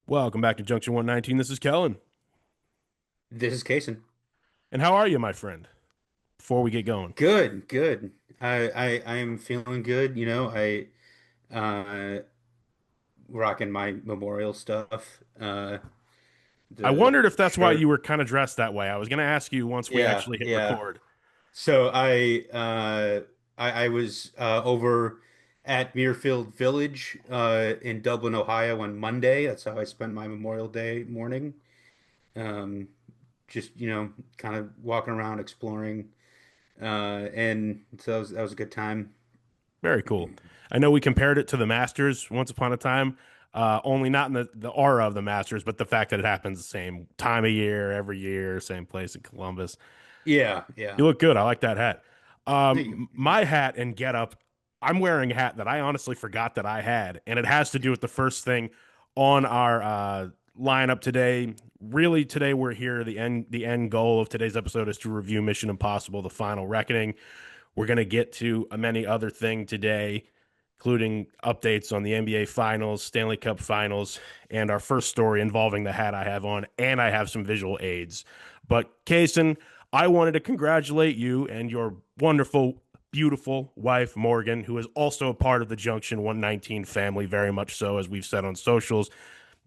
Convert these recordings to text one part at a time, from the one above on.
Welcome back to Junction 119. This is Kellan. This is Casen. And how are you, my friend? Before we get going. Good, good. I am feeling good. I rocking my memorial stuff. I The wondered if that's why you shirt. were kind of dressed that way. I was going to ask you once we Yeah, actually hit yeah. record. So I was over at Muirfield Village in Dublin, Ohio on Monday. That's how I spent my Memorial Day morning. Um, just kind of walking around exploring. And so that was a good time. Very cool. I know we compared it to the Masters once upon a time, only not in the aura of the Masters, but the fact that it happens the same time of year, every year, same place in Columbus. Yeah, yeah. You look good. I like that hat. Thank you. My hat and getup, I'm wearing a hat that I honestly forgot that I had, and it has to do with the first thing on our lineup today. Really, today we're here. The end goal of today's episode is to review Mission Impossible: The Final Reckoning. We're gonna get to a many other thing today, including updates on the NBA Finals, Stanley Cup Finals, and our first story involving the hat I have on, and I have some visual aids. But Casen, I wanted to congratulate you and your wonderful, beautiful wife, Morgan, who is also a part of the Junction 119 family, very much so, as we've said on socials,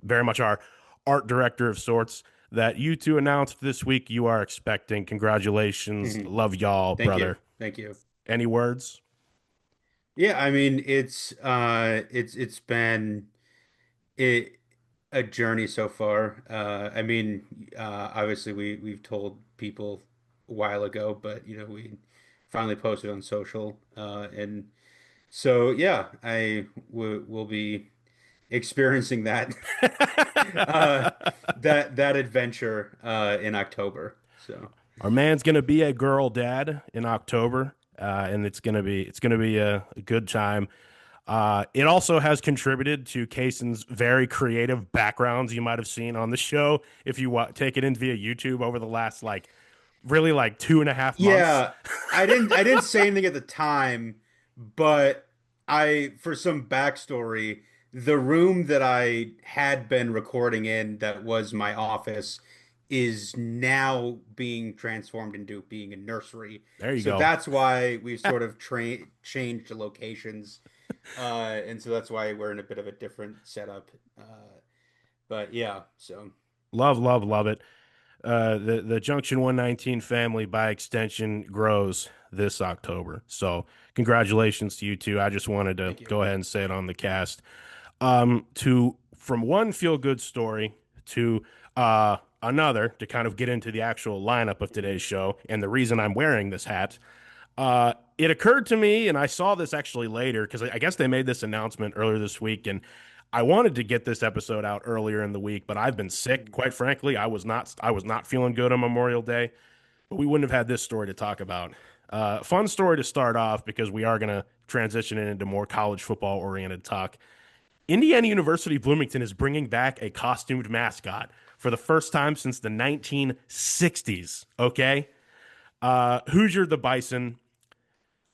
very much our art director of sorts, that you two announced this week you are expecting. Congratulations. Mhm. Love y'all, Thank you. brother. Thank you. Any words? Yeah, I mean it's been it a journey so far. Obviously we've told people a while ago, but we finally posted on social. And so yeah, I w will be experiencing that uh that adventure in October. So Our man's gonna be a girl dad in October, and it's gonna be a good time. It also has contributed to Kaysen's very creative backgrounds you might have seen on the show if you take it in via YouTube over the last really like 2.5 months. yeah, I didn't say anything at the time, but I for some backstory, the room that I had been recording in that was my office is now being transformed into being a nursery. There you So go. that's why we've sort of changed the locations. And so that's why we're in a bit of a different setup. But yeah, so Love, love, love it. The Junction 119 family by extension grows this October. So congratulations to you two. I just wanted to thank you. go ahead and say it on the cast. To from one feel good story to another to kind of get into the actual lineup of today's show and the reason I'm wearing this hat. It occurred to me, and I saw this actually later because I guess they made this announcement earlier this week, and I wanted to get this episode out earlier in the week, but I've been sick. Quite frankly, I was not feeling good on Memorial Day, but we wouldn't have had this story to talk about. Fun story to start off because we are going to transition it into more college football oriented talk. Indiana University Bloomington is bringing back a costumed mascot for the first time since the 1960s. Okay. Hoosier the Bison.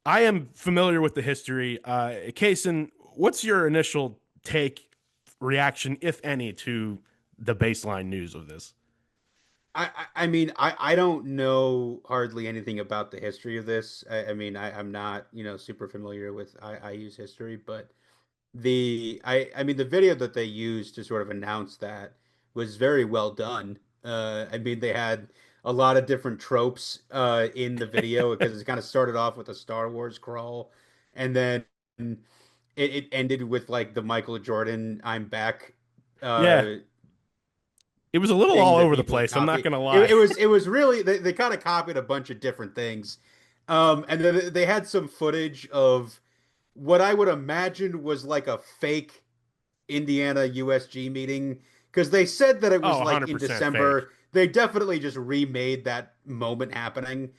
I am familiar with the history. Kason, what's your initial take, reaction, if any, to the baseline news of this? I don't know hardly anything about the history of this. I'm not, super familiar with I use history, but the video that they used to sort of announce that was very well done. They had a lot of different tropes in the video because it kind of started off with a Star Wars crawl, and then it ended with like the Michael Jordan "I'm back" Yeah, uh, it was a little thing all that over the people place. I'm not copy. gonna It, lie. it was it was really they kind of copied a bunch of different things. And then they had some footage of what I would imagine was like a fake Indiana USG meeting because they said that it Oh, was like in 100% fake. December. They definitely just remade that moment happening.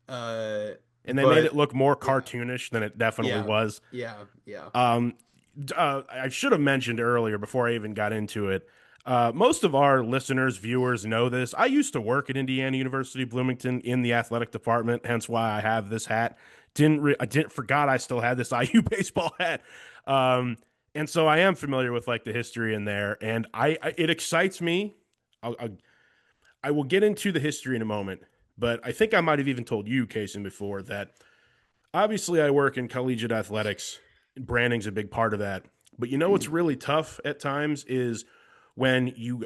Uh, And they made it but look more yeah, cartoonish than it definitely yeah, was. yeah, yeah. Um, I should have mentioned earlier before I even got into it. Most of our listeners, viewers know this. I used to work at Indiana University Bloomington in the athletic department, hence why I have this hat. I didn't forgot I still had this IU baseball hat. Um, and so I am familiar with like the history in there, and it excites me. I will get into the history in a moment, but I think I might have even told you, Casen, before that obviously I work in collegiate athletics. Branding's a big part of that. But you know what's really tough at times is when you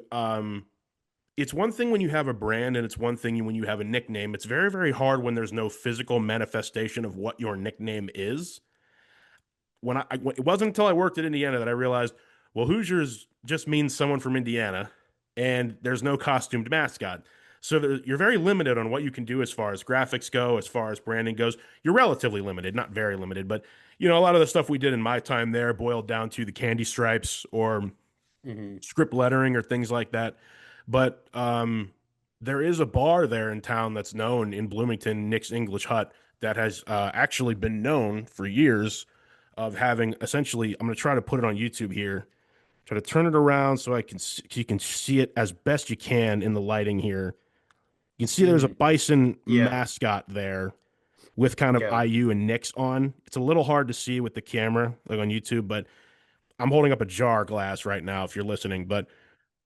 it's one thing when you have a brand and it's one thing when you have a nickname. It's very, very hard when there's no physical manifestation of what your nickname is. It wasn't until I worked at Indiana that I realized, well, Hoosiers just means someone from Indiana, and there's no costumed mascot. So you're very limited on what you can do as far as graphics go, as far as branding goes. You're relatively limited, not very limited, but a lot of the stuff we did in my time there boiled down to the candy stripes or Hmm. script lettering or things like that. But there is a bar there in town that's known in Bloomington, Nick's English Hut, that has actually been known for years of having essentially. I'm going to try to put it on YouTube here. Try to turn it around so you can see it as best you can in the lighting here. You can see there's a Hmm. bison Yeah. mascot there with kind of Yeah. IU and Nick's on. It's a little hard to see with the camera, like on YouTube, but I'm holding up a jar glass right now if you're listening. But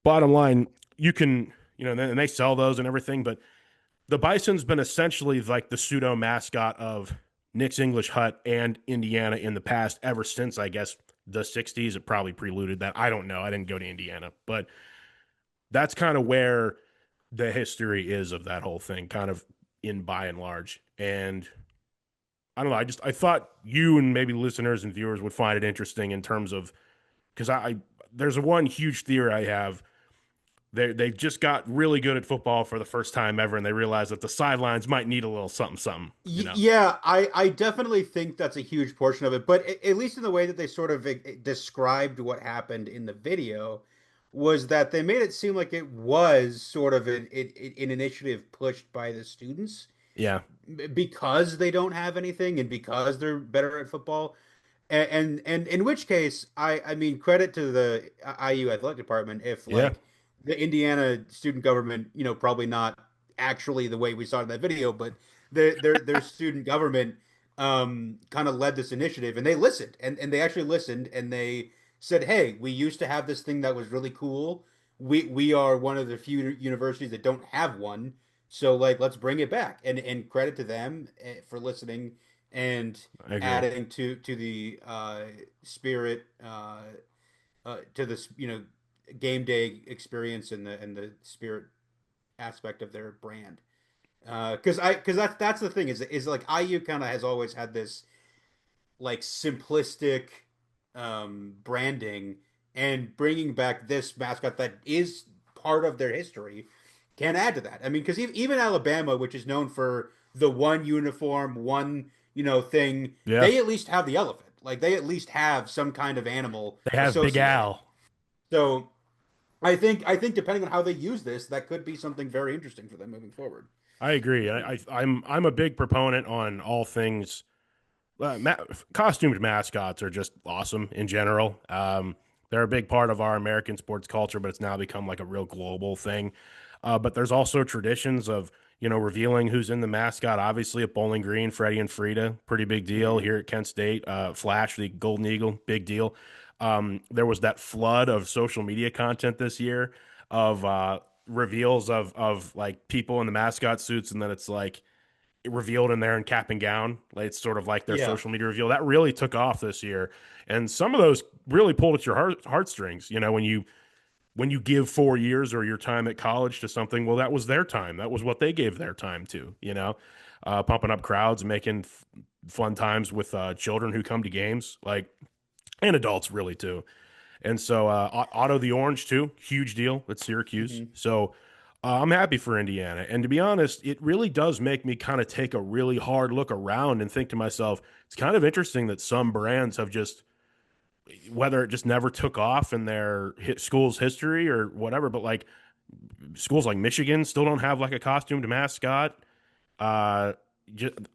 bottom line, you can, and they sell those and everything, but the Bison's been essentially like the pseudo mascot of Nick's English Hut and Indiana in the past, ever since, I guess, the 60s. It probably preluded that. I don't know. I didn't go to Indiana, but that's kind of where the history is of that whole thing, kind of in by and large. And I don't know. I thought you and maybe listeners and viewers would find it interesting in terms of because there's one huge theory I have. They just got really good at football for the first time ever, and they realized that the sidelines might need a little something, something. Yeah, I definitely think that's a huge portion of it, but at least in the way that they sort of described what happened in the video was that they made it seem like it was sort of an initiative pushed by the students Yeah, because they don't have anything and because they're better at football. And in which case, I mean, credit to the IU athletic department if yeah, like the Indiana student government, probably not actually the way we saw it in that video, but their student government kind of led this initiative and they listened and they actually listened and they said, hey, we used to have this thing that was really cool. We are one of the few universities that don't have one. So like let's bring it back and credit to them for listening and I agree. adding to the spirit to this game day experience and the spirit aspect of their brand because that's the thing is like IU kind of has always had this like simplistic branding and bringing back this mascot that is part of their history can add to that. I mean, because even Alabama, which is known for the one uniform, one thing, Yeah, they at least have the elephant. Like they at least have some kind of animal they have Big associated. Al. So I think depending on how they use this, that could be something very interesting for them moving forward. I agree. I'm a big proponent on all things. Ma Costumed mascots are just awesome in general. They're a big part of our American sports culture, but it's now become like a real global thing. But there's also traditions of revealing who's in the mascot. Obviously, at Bowling Green, Freddie and Frida, pretty big deal. Hmm. Here at Kent State, Flash, the Golden Eagle, big deal. There was that flood of social media content this year of reveals of like people in the mascot suits, and then it's like revealed in there in cap and gown. Like, it's sort of like their Yeah. social media reveal that really took off this year, and some of those really pulled at your heartstrings. When you give 4 years or your time at college to something, well, that was their time. That was what they gave their time to. Pumping up crowds, making fun times with children who come to games, like and adults really too. And so Otto the Orange too, huge deal at Syracuse. Hmm. So I'm happy for Indiana. And to be honest, it really does make me kind of take a really hard look around and think to myself, it's kind of interesting that some brands have just, whether it just never took off in their school's history or whatever, but like schools like Michigan still don't have like a costumed mascot. Uh,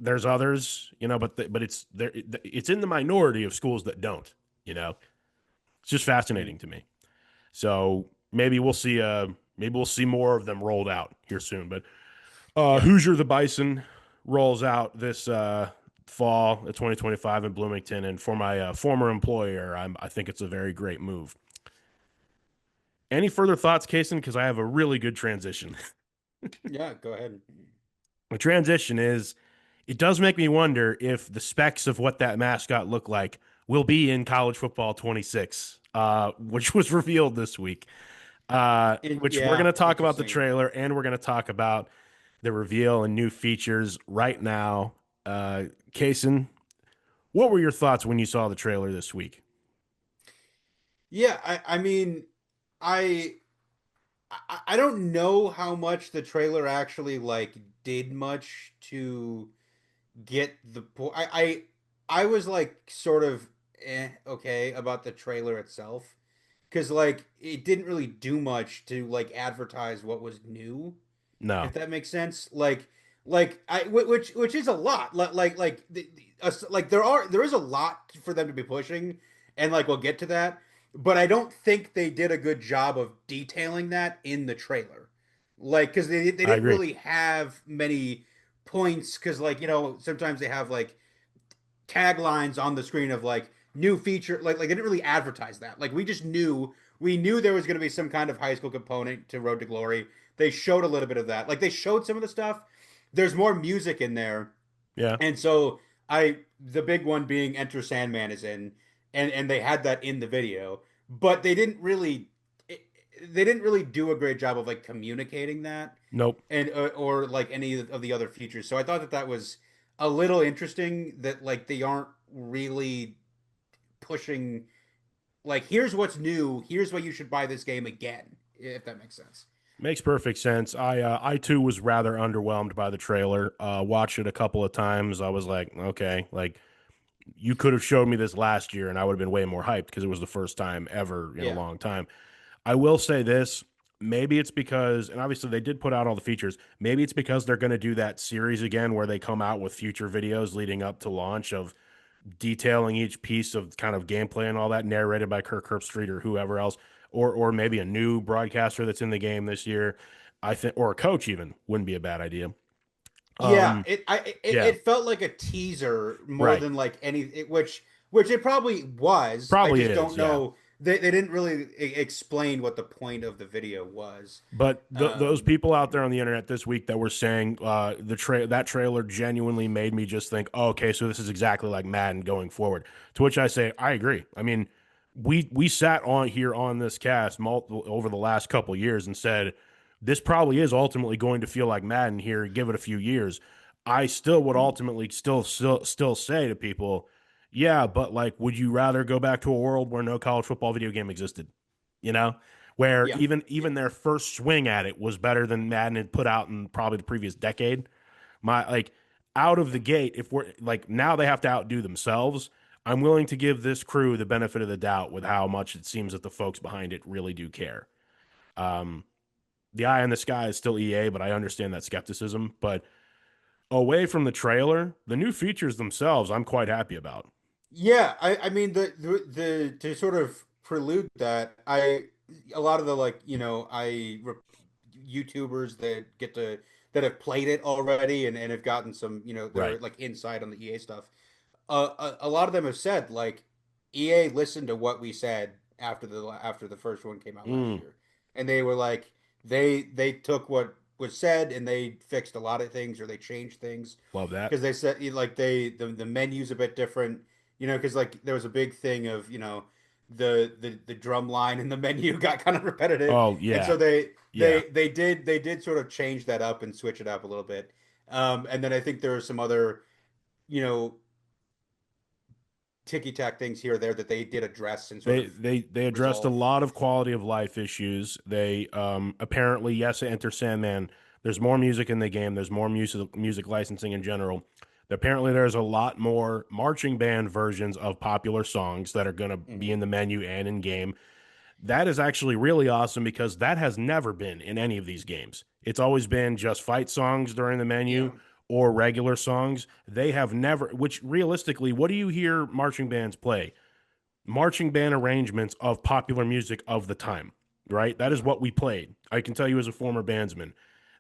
there's others, but it's in the minority of schools that don't. You know, it's just fascinating to me. So maybe we'll see more of them rolled out here soon. But Yeah. Hoosier the Bison rolls out fall of 2025 in Bloomington, and for my former employer, I think it's a very great move. Any further thoughts, Kason? Because I have a really good transition. Yeah, go ahead. The transition is it does make me wonder if the specs of what that mascot looked like will be in college football 26, which was revealed this week. Which we're going Yeah, to talk about the interesting. trailer and we're going to talk about the reveal and new features right now. Kason, what were your thoughts when you saw the trailer this week? Yeah, I mean, I I don't know how much the trailer actually like did much to get the point. I was like sort of okay about the trailer itself because like it didn't really do much to like advertise what was new, No, if that makes sense. Like which is a lot. Like there is a lot for them to be pushing, and like we'll get to that. But I don't think they did a good job of detailing that in the trailer. Like because they I didn't agree. really have many points because like sometimes they have like taglines on the screen of like new feature like they didn't really advertise that. Like we knew there was going to be some kind of high school component to Road to Glory. They showed a little bit of that. Like they showed some of the stuff. There's more music in there. Yeah, And so I the big one being Enter Sandman is in, and they had that in the video, but they didn't really do a great job of like communicating that nope. and or like any of the other features. So I thought that that was a little interesting that like they aren't really pushing like here's what's new, here's why you should buy this game again, if that makes sense. Makes perfect sense. I too was rather underwhelmed by the trailer. Watched it a couple of times. I was like, okay, like you could have showed me this last year, and I would have been way more hyped because it was the first time ever in a Yeah. long time. I will say this. Maybe it's because, and obviously they did put out all the features. Maybe it's because they're going to do that series again where they come out with future videos leading up to launch of detailing each piece of kind of gameplay and all that, narrated by Kirk Herbstreit or whoever else, or maybe a new broadcaster that's in the game this year. I think, or a coach even wouldn't be a bad idea. Yeah, Um, yeah, it felt like a teaser more right. than like which it probably was. I Probably just is. don't Yeah. know. They didn't really explain what the point of the video was. But those Um, people out there on the internet this week that were saying that trailer genuinely made me just think, oh, okay, so this is exactly like Madden going forward. To which I say, I agree. I mean, we sat on here on this cast multiple over the last couple years and said this probably is ultimately going to feel like Madden here. Give it a few years. I still would ultimately still say to people, yeah, but like, would you rather go back to a world where no college football video game existed? You know, where yeah, even their first swing at it was better than Madden had put out in probably the previous decade. My like out of the gate, if we're like now they have to outdo themselves. I'm willing to give this crew the benefit of the doubt with how much it seems that the folks behind it really do care. Um, the eye in the sky is still EA, but I understand that skepticism. But away from the trailer, the new features themselves, I'm quite happy about. yeah. I mean the to sort of prelude that I a lot of the like YouTubers that have played it already and have gotten some that Right. are like inside on the EA stuff. A lot of them have said like EA listened to what we said after the first one came out last Mm, year, and they were like they took what was said and they fixed a lot of things or they changed things love that. because they said like the menu's a bit different, because like there was a big thing of the drum line in the menu got kind of repetitive, Oh and yeah, so they yeah. they they did they did sort of change that up and switch it up a little bit, and then I think there are some other you know ticky tack things here or there that they did address and sort of They addressed a resolve. lot of quality of life issues. They apparently, yes, Enter Sandman. There's more music in the game. There's more music licensing in general. Apparently, there's a lot more marching band versions of popular songs that are going to be Hmm. in the menu and in game. That is actually really awesome because that has never been in any of these games. It's always been just fight songs during the Yeah. menu or regular songs. They have never, which realistically, what do you hear marching bands play? Marching band arrangements of popular music of the time, right? That is Yeah. what we played. I can tell you as a former bandsman.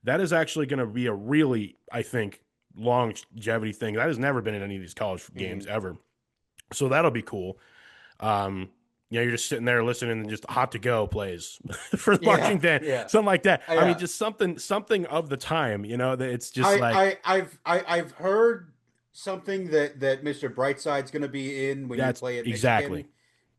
That is actually going to be a really, I think, longevity thing. That has never been in any of these college games Hmm. ever. So that'll be cool. Um, you're just sitting there listening and just hot to go plays for the Yeah, marching band, yeah, something like that. I mean, yeah. just something of the time, that it's just like, I've heard something that Mr. Brightside going to be in when you that's play at exactly.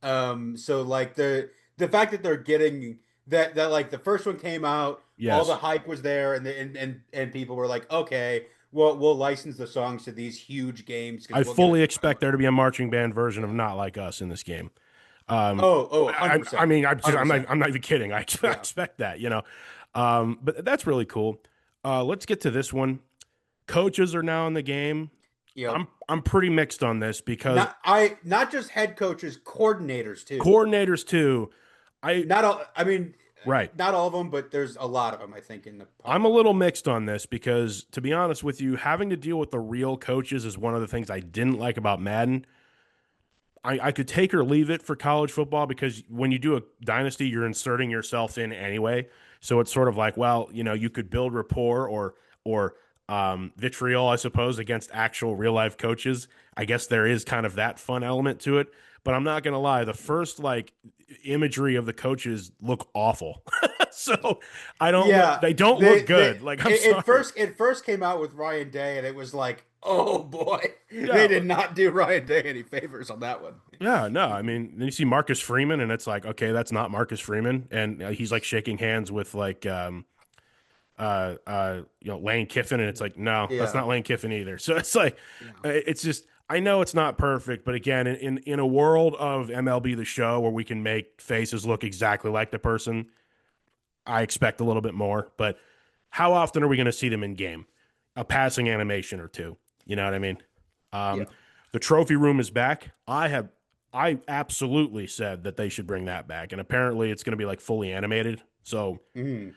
Michigan. So like the fact that they're getting that like the first one came out, all the Yes. hype was there, and people were like, okay, well we'll license the songs to these huge games I because we'll get a fully ton of expect there money. to be a marching band version of Yeah. Not Like Us in this game. Um, Oh, I, I 100%. mean, Percent. I'm not even kidding. I Yeah. expect that. But that's really cool. Let's get to this one. Coaches are now in the game. Yep. I'm pretty mixed on this because Not just head coaches, coordinators too. coordinators too. I Not all, I mean, right. not all of them, but there's a lot of them, I think, in the I'm a pipeline. little mixed on this because, to be honest with you, having to deal with the real coaches is one of the things I didn't like about Madden. I could take or leave it for college football because when you do a dynasty, you're inserting yourself in anyway. So it's sort of like, well, you could build rapport or vitriol, I suppose, against actual real life coaches. I guess there is kind of that fun element to it. But I'm not gonna lie, the first like imagery of the coaches look awful. So I don't look Yeah, they don't look good. Like, I'm sorry. it first came out with Ryan Day, and it was like, oh boy, they Yeah, did not do Ryan Day any favors on that one. yeah, no, I mean, then you see Marcus Freeman, and it's like, okay, that's not Marcus Freeman, and he's like shaking hands with like, Lane Kiffin, and it's like, no, that's Yeah, not Lane Kiffin either. So it's like, yeah. it's just, I know it's not perfect, but again, in a world of MLB The Show where we can make faces look exactly like the person, I expect a little bit more. But how often are we going to see them in game? A passing animation or two. You know what I mean? Um, Yeah. the trophy room is back. I absolutely said that they should bring that back, and apparently it's going to be like fully animated. So Mhm.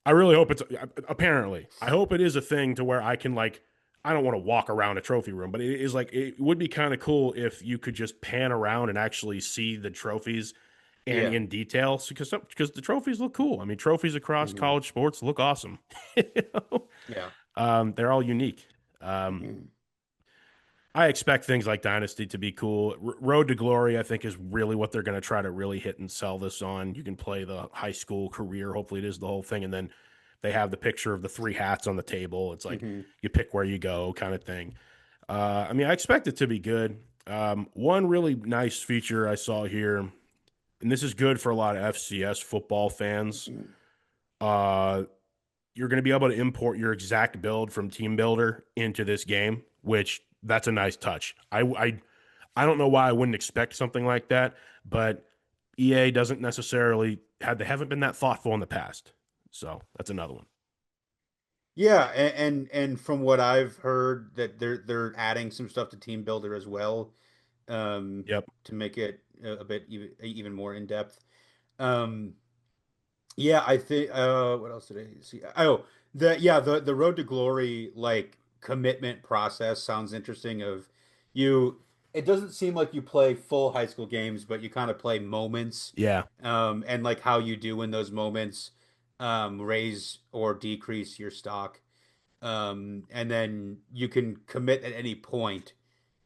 I really hope it's apparently. I hope it is a thing to where I can like. I don't want to walk around a trophy room, but it is like it would be kind of cool if you could just pan around and actually see the trophies and Yeah. in detail because the trophies look cool. I mean, trophies across Hmm. college sports look awesome. You know? Yeah. They're all unique. Um, Mhm. I expect things like Dynasty to be cool. Road to Glory, I think, is really what they're going to try to really hit and sell this on. You can play the high school career. Hopefully, it is the whole thing. And then they have the picture of the three hats on the table. It's like Hmm. you pick where you go, kind of thing. I mean, I expect it to be good. One really nice feature I saw here, and this is good for a lot of FCS football fans. Uh, you're going to be able to import your exact build from Team Builder into this game, which that's a nice touch. I don't know why I wouldn't expect something like that, but EA doesn't necessarily they haven't been that thoughtful in the past. So that's another one. Yeah, and from what I've heard, that they're adding some stuff to Team Builder as well, Yep. to make it a bit even more in depth. Um, Yeah, I think what else did I see? Oh, the Road to Glory like commitment process sounds interesting of you it doesn't seem like you play full high school games, but you kind of play moments, Yeah. and like how you do in those moments, raise or decrease your stock. And then you can commit at any point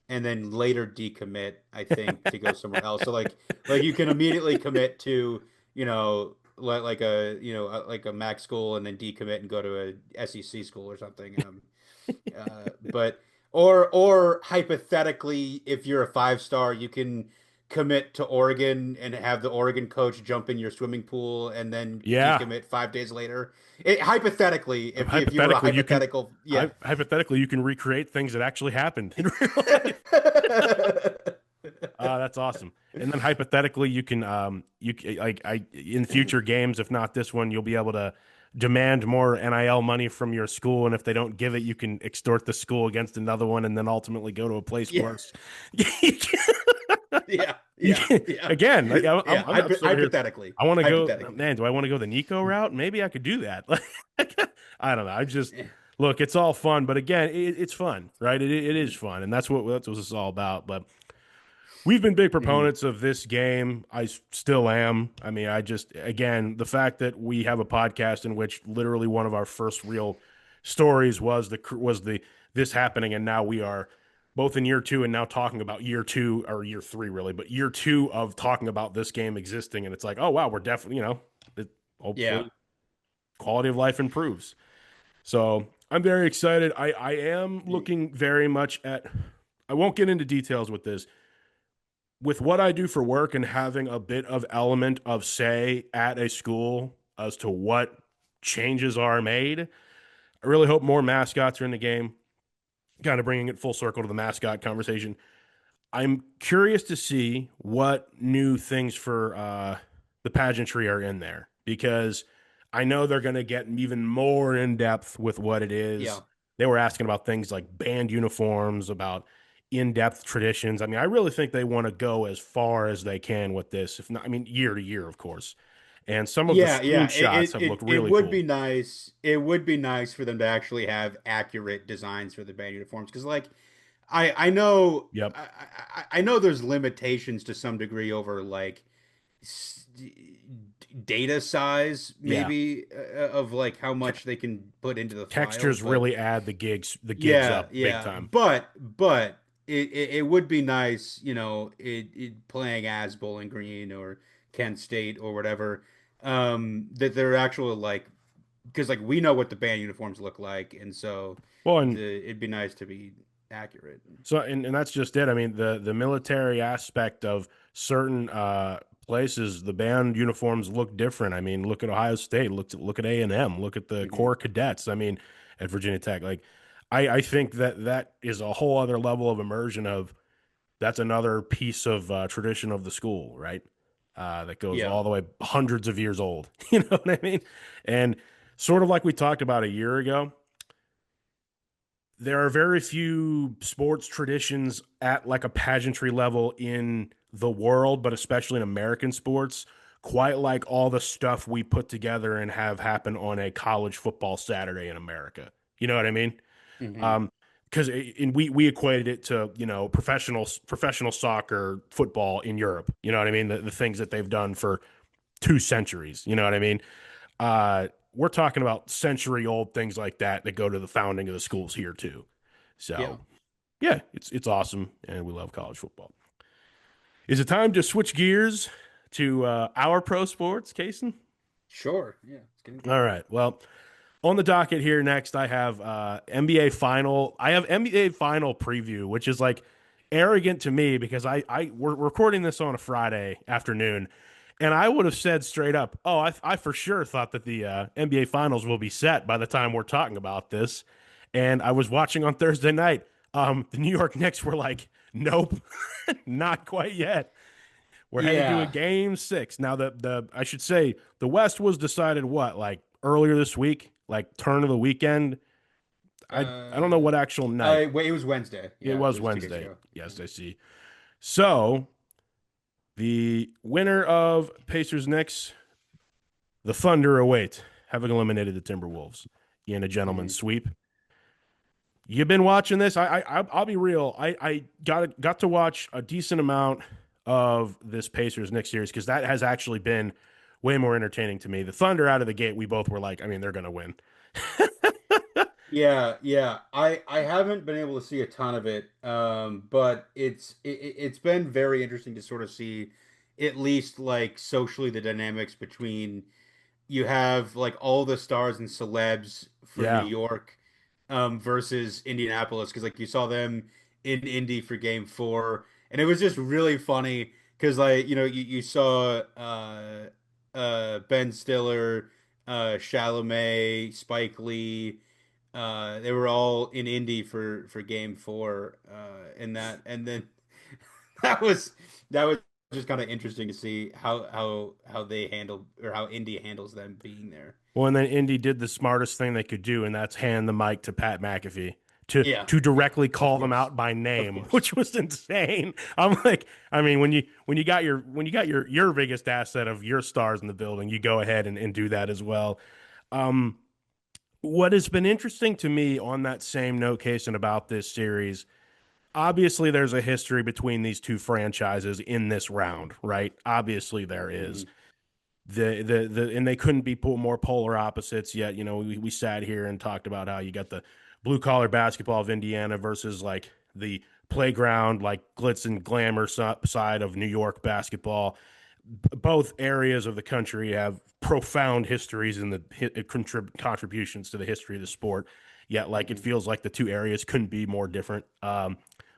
and then later decommit, I think, to go somewhere else. So like you can immediately commit to, like a like a Mac school and then decommit and go to a SEC school or something. But or hypothetically, if you're a 5 star, you can commit to Oregon and have the Oregon coach jump in your swimming pool and then Yeah. decommit 5 days later. Hypothetically, if you were a Hypothetically, you can hypothetical, yeah. hypothetically you can recreate things that actually happened in real life. That's awesome. And then hypothetically, you can like I in future games, if not this one, you'll be able to demand more NIL money from your school, and if they don't give it, you can extort the school against another one, and then ultimately go to a place Yeah. worse. You can, Yeah, you yeah, can yeah, again. Like yeah. I'm sort of here. Hypothetically, I want to go, hypothetically. man. Do I want to go the Nico route? Maybe I could do that. Like, I don't know. I just Eh. look. It's all fun, but again, it's fun, right? It is fun, and that's what it's all about. But we've been big Mhm. proponents of this game. I still am. I mean, I just, again, the fact that we have a podcast in which literally one of our first real stories was the this happening, and now we are both in year two and now talking about year two or year three, really, but year two of talking about this game existing, and it's like, oh wow, we're definitely, Yeah. hopefully quality of life improves. So I'm very excited. I am looking very much at. I won't get into details with this. With what I do for work and having a bit of element of say at a school as to what changes are made, I really hope more mascots are in the game. Kind of bringing it full circle to the mascot conversation. I'm curious to see what new things for the pageantry are in there because I know they're going to get even more in depth with what it is. Yeah. They were asking about things like band uniforms, about in depth traditions. I mean, I really think they want to go as far as they can with this, if not, I mean, year to year, of course. And some of the Yeah, yeah. screenshots have looked It really would be cool. nice. It would be nice for them to actually have accurate designs for the band uniforms because, like, I know Yep. I know there's limitations to some degree over like s- data size, Yeah. maybe of like how much they can put into the file, Textures but really add the gigs yeah, up big yeah, time. but it would be nice, it playing as Bowling Green or Kent State or whatever, that they're actual like because like we know what the band uniforms look like, and so Well, and it'd be nice to be accurate. so, and that's just it. I mean, the military aspect of certain places, the band uniforms look different. I mean, look at Ohio State, look at A&M, look at the Hmm. Corps Cadets. I mean, at Virginia Tech, like I think that is a whole other level of immersion of that's another piece of tradition of the school, right? That goes Yeah. all the way hundreds of years old. You know what I mean? And sort of like we talked about a year ago, there are very few sports traditions at like a pageantry level in the world, but especially in American sports, quite like all the stuff we put together and have happen on a college football Saturday in America. You know what I mean? Hmm. Um, because we equated it to professional soccer football in Europe. You know what I mean? The things that they've done for 2 centuries. You know what I mean? We're talking about century old things like that that go to the founding of the schools here too. Yeah. So yeah, it's awesome, and we love college football. Is it time to switch gears to our pro sports, Casen? Sure. Yeah. It's getting All good. right. Well, on the docket here next, I have NBA final. I have NBA final preview, which is like arrogant to me because we're recording this on a Friday afternoon, and I would have said straight up, "Oh, I for sure thought that the NBA finals will be set by the time we're talking about this." And I was watching on Thursday night. The New York Knicks were like, "Nope, not quite yet. We're headed to a Yeah. game 6." Now the I should say the West was decided what, like earlier this week, like turn of the weekend. I don't know Uh, what actual night. wait, it was Wednesday. It Yeah, it was was 2 days Wednesday. ago. Yes, I see. So the winner of Pacers Knicks, the Thunder await, having eliminated the Timberwolves in a gentleman's Hmm. sweep. You've been watching this. I'll be real. I got to watch a decent amount of this Pacers Knicks series because that has actually been way more entertaining to me. The Thunder out of the gate, we both were like, I mean, they're gonna win. Yeah, yeah. I haven't been able to see a ton of it, but it's been very interesting to sort of see at least like socially the dynamics between you have like all the stars and celebs for New Yeah, York versus Indianapolis because like you saw them in Indy for game 4 and it was just really funny because like you saw Ben Stiller, Chalamet, Spike Lee, they were all in Indy for game 4 and then that was just kind of interesting to see how they handle or how Indy handles them being there. well, and then Indy did the smartest thing they could do, and that's hand the mic to Pat McAfee to Yeah, directly of call them course. out by Of name, course. which was insane. I'm like, I mean, when you got your biggest asset of your stars in the building, you go ahead and do that as well. Um, what has been interesting to me on that same note, case and about this series, obviously there's a history between these two franchises in this round, right? Obviously there is. Hmm. And they couldn't be more polar opposites yet. You know, we sat here and talked about how you got the blue collar basketball of Indiana versus like the playground, like glitz and glamour side of New York basketball. Both areas of the country have profound histories in the contributions to the history of the sport. Yet, like it Mhm. feels like the two areas couldn't be more different.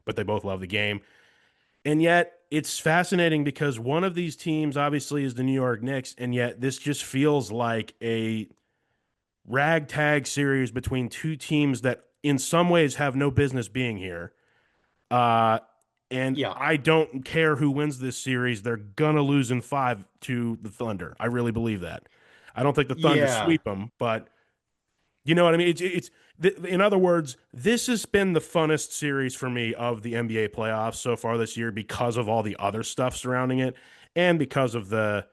But they both love the game. And yet it's fascinating because one of these teams obviously is the New York Knicks, and yet this just feels like a ragtag series between two teams that in some ways have no business being here. Uh, and Yeah. I don't care who wins this series. They're going to lose in five to the Thunder. I really believe that. I don't think the Thunder Yeah. sweep them, but you know what I mean? In other words, this has been the funnest series for me of the NBA playoffs so far this year because of all the other stuff surrounding it and because of the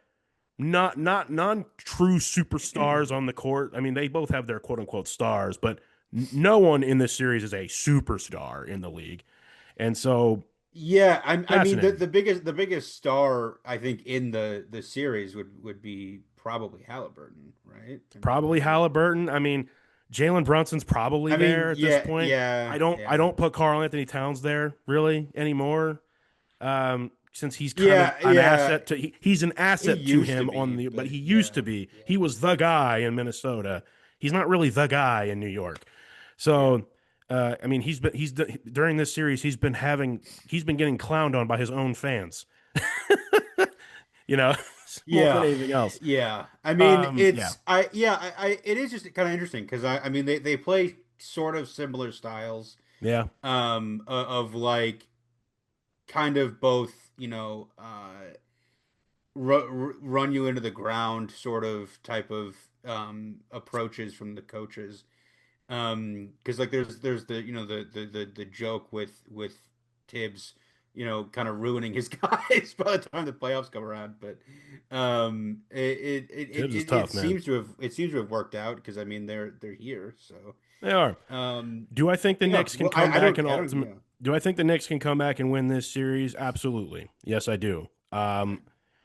not non true superstars on the court. I mean, they both have their quote unquote stars, but no one in this series is a superstar in the league, and so Yeah, I mean fascinating. the biggest star I think in the series would be probably Halliburton, right? Probably Halliburton. I mean, Jalen Brunson's probably I mean, there at this yeah, point. yeah, I yeah. don't put Carl Anthony Towns there really anymore. Since he's kind of Yeah, an yeah. asset to he's an He asset to used to him on be, the but but he used to yeah, be. yeah, He was the guy in Minnesota. He's not really the guy in New York. yeah. So I mean during this series he's been getting clowned on by his own fans. You know, more than Yeah, anything else. yeah. I mean, Yeah. it is just kind of interesting because I mean, they play sort of similar styles, Yeah. of like kind of both, run you into the ground sort of type of approaches from the coaches. Because like there's the the joke with Tibbs, kind of ruining his guys by the time the playoffs come around. But Tibbs is tough, man. it seems to have worked out because I mean they're here. So They are. Do I think the yeah, Knicks can well come back and I don't ultimate? yeah, Do I think the Knicks can come back and win this series? Absolutely. Yes, I do.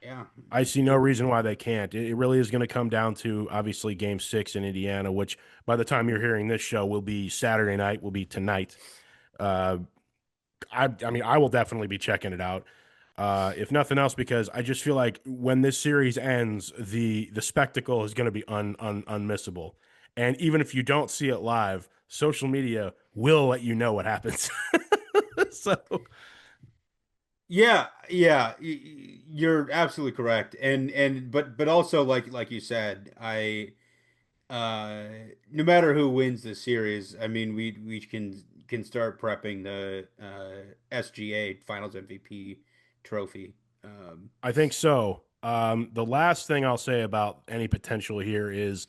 yeah, I me see no too. reason why they can't. It really is going to come down to obviously Game 6 in Indiana, which by the time you're hearing this show will be Saturday night, will be tonight. Uh, I mean, I will definitely be checking it out. If nothing else, because I just feel like when this series ends, the spectacle is going to be unmissable. And even if you don't see it live, social media will let you know what happens. So Yeah, yeah, you're absolutely correct. But also like you said, uh no matter who wins the series, I mean we can start prepping the SGA Finals MVP trophy. I think so. The last thing I'll say about any potential here is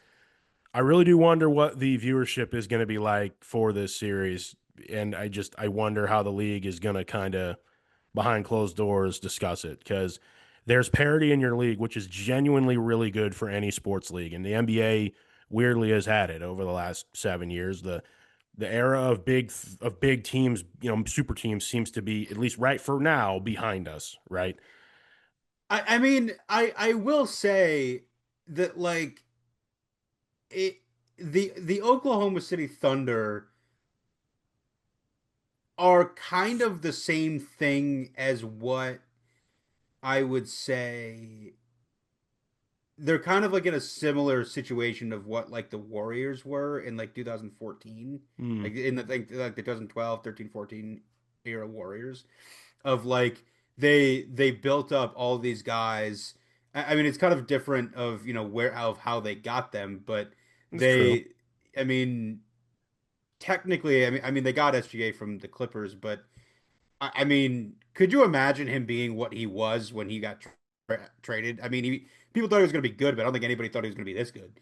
I really do wonder what the viewership is going to be like for this series, and I wonder how the league is going to kind of behind closed doors discuss it because there's parity in your league, which is genuinely really good for any sports league, and the NBA weirdly has had it over the last 7 years. The era of big teams, super teams, seems to be at least right for now behind us, right? I mean I will say that like it the Oklahoma City Thunder are kind of the same thing as what I would say they're kind of like in a similar situation of what like the Warriors were in like 2014, Hmm. like in the like the 2012, 13, 14 era Warriors of like they built up all these guys. I mean, it's kind of different of where of how they got them, but That's true. they, I mean, technically, I mean they got SGA from the Clippers, but I mean, could you imagine him being what he was when he got traded? I mean, people thought he was going to be good, but I don't think anybody thought he was going to be this good.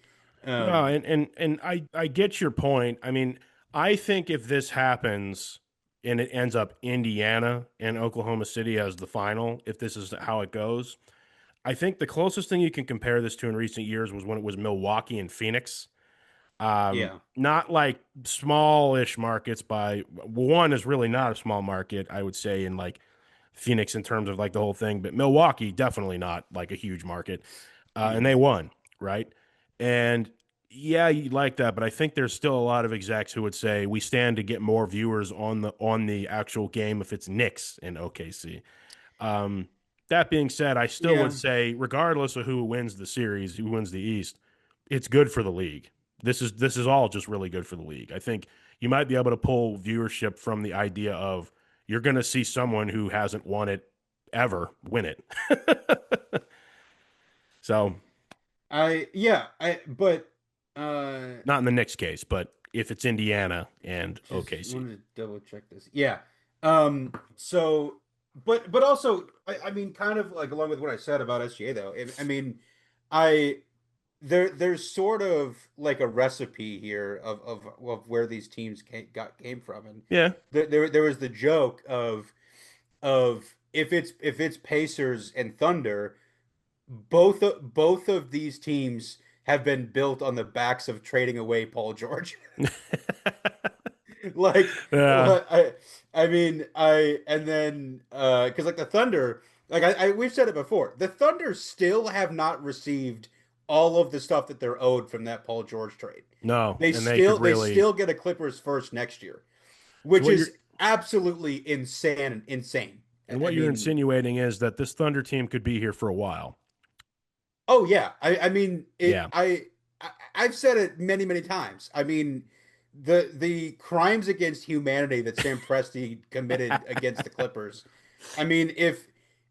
No, Um, and I get your point. I mean, I think if this happens and it ends up Indiana and Oklahoma City as the final, if this is how it goes, I think the closest thing you can compare this to in recent years was when it was Milwaukee and Phoenix. yeah, Not like smallish markets by one is really not a small market, I would say, in like Phoenix in terms of like the whole thing, but Milwaukee definitely not like a huge market. And hmm they won, right? And Yeah, you like that, but I think there's still a lot of execs who would say we stand to get more viewers on the actual game if it's Knicks in OKC. Um, that being said, I still would Yeah. say, regardless of who wins the series, who wins the East, it's good for the league. This is all just really good for the league. I think you might be able to pull viewership from the idea of you're going to see someone who hasn't won it ever win it. So, but uh not in the Knicks case, but if it's Indiana and just OKC. wanted to double check this. Yeah. So but also I mean kind of like along with what I said about SGA though. I mean I there's sort of like a recipe here of where these teams came from, and Yeah. there was the joke of if it's Pacers and Thunder, both of these teams have been built on the backs of trading away Paul George. like Yeah. I mean I and then because like the Thunder, like we've said it before, the Thunder still have not received all of the stuff that they're owed from that Paul George trade. No, and they could They really. still get a Clippers first next year, So which is absolutely insane. what I you're mean, insinuating is that this Thunder team could be here for a while. oh yeah, I mean Yeah. I've said it many times. I mean the crimes against humanity that Sam Presti committed against the Clippers. I mean if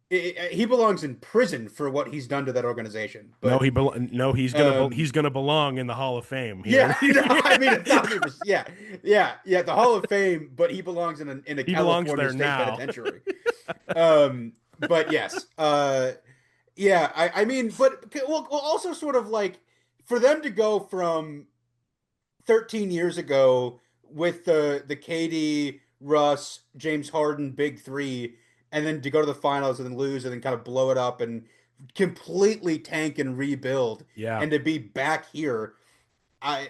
he belongs in prison for what he's done to that organization. No, But no, um he's gonna belong in the Hall of Fame here. yeah, no, I mean 1,000%. Yeah, the Hall of Fame, but he belongs in a He belongs California there state now. penitentiary. But yes, yeah, I mean, but well, also sort of like for them to go from 13 years ago with the KD, Russ, James Harden big three, and then to go to the finals and then lose and then kind of blow it up and completely tank and rebuild Yeah. and to be back here, I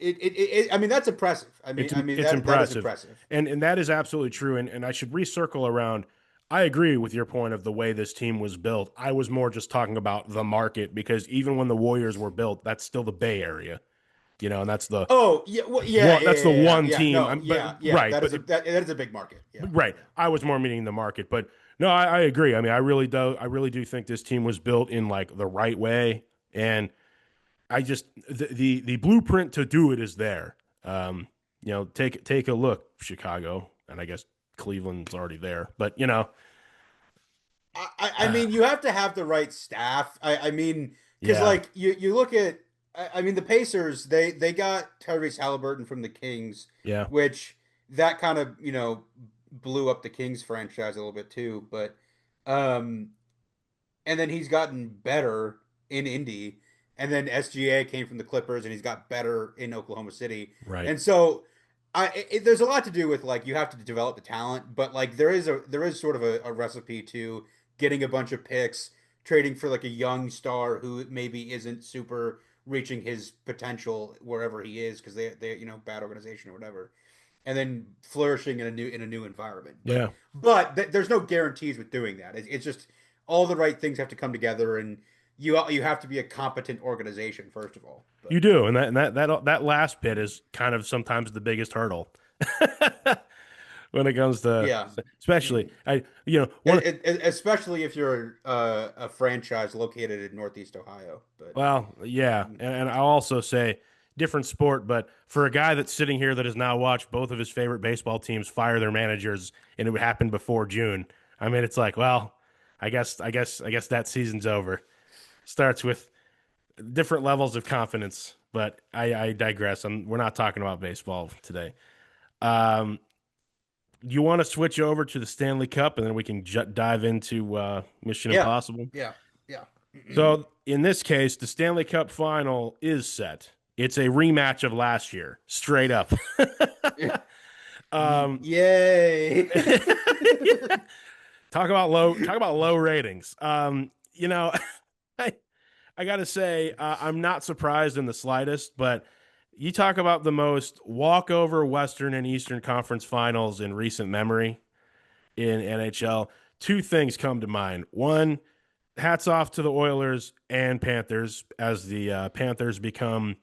I mean that's impressive. I mean It's that is impressive. impressive. And that is absolutely true. And I should recircle around. I agree with your point of the way this team was built. I was more just talking about the market because even when the Warriors were built, that's still the Bay Area, and that's the Oh yeah, well, one yeah. team. No, But yeah. right, That is a big market. Yeah, right. I was more meaning the market, but no, I agree. I mean, I really do think this team was built in like the right way, and I just the blueprint to do it is there. Take a look, Chicago, and I guess Cleveland's already there, but I mean, you have to have the right staff. I mean, because yeah, like you look at, I mean, the Pacers they got Tyrese Halliburton from the Kings, yeah, which that kind of blew up the Kings franchise a little bit too. But um, and then he's gotten better in Indy, and then SGA came from the Clippers, and he's got better in Oklahoma City, right. and so there's a lot to do with like you have to develop the talent, but like there is sort of a recipe to getting a bunch of picks, trading for like a young star who maybe isn't super reaching his potential wherever he is because they bad organization or whatever, and then flourishing in a new environment. Yeah, There's no guarantees with doing that. It's just all the right things have to come together, and you have to be a competent organization first of all. you But do, and that last bit is kind of sometimes the biggest hurdle when it comes to, yeah, especially one. especially if you're a franchise located in Northeast Ohio. But Well, yeah, and I'll also say different sport, but for a guy that's sitting here that has now watched both of his favorite baseball teams fire their managers, and it happened before June. I mean, it's like, well, I guess that season's over. Starts with different levels of confidence, but I digress. We're not talking about baseball today. Um, you want to switch over to the Stanley Cup, and then we can dive into Mission yeah, Impossible. yeah, yeah. So in this case, the Stanley Cup final is set. It's a rematch of last year, straight up. um, Yay. talk about low ratings. I, I got to say, I'm not surprised in the slightest, but you talk about the most walkover Western and Eastern Conference finals in recent memory in NHL. Two things come to mind. One, hats off to the Oilers and Panthers as the Panthers become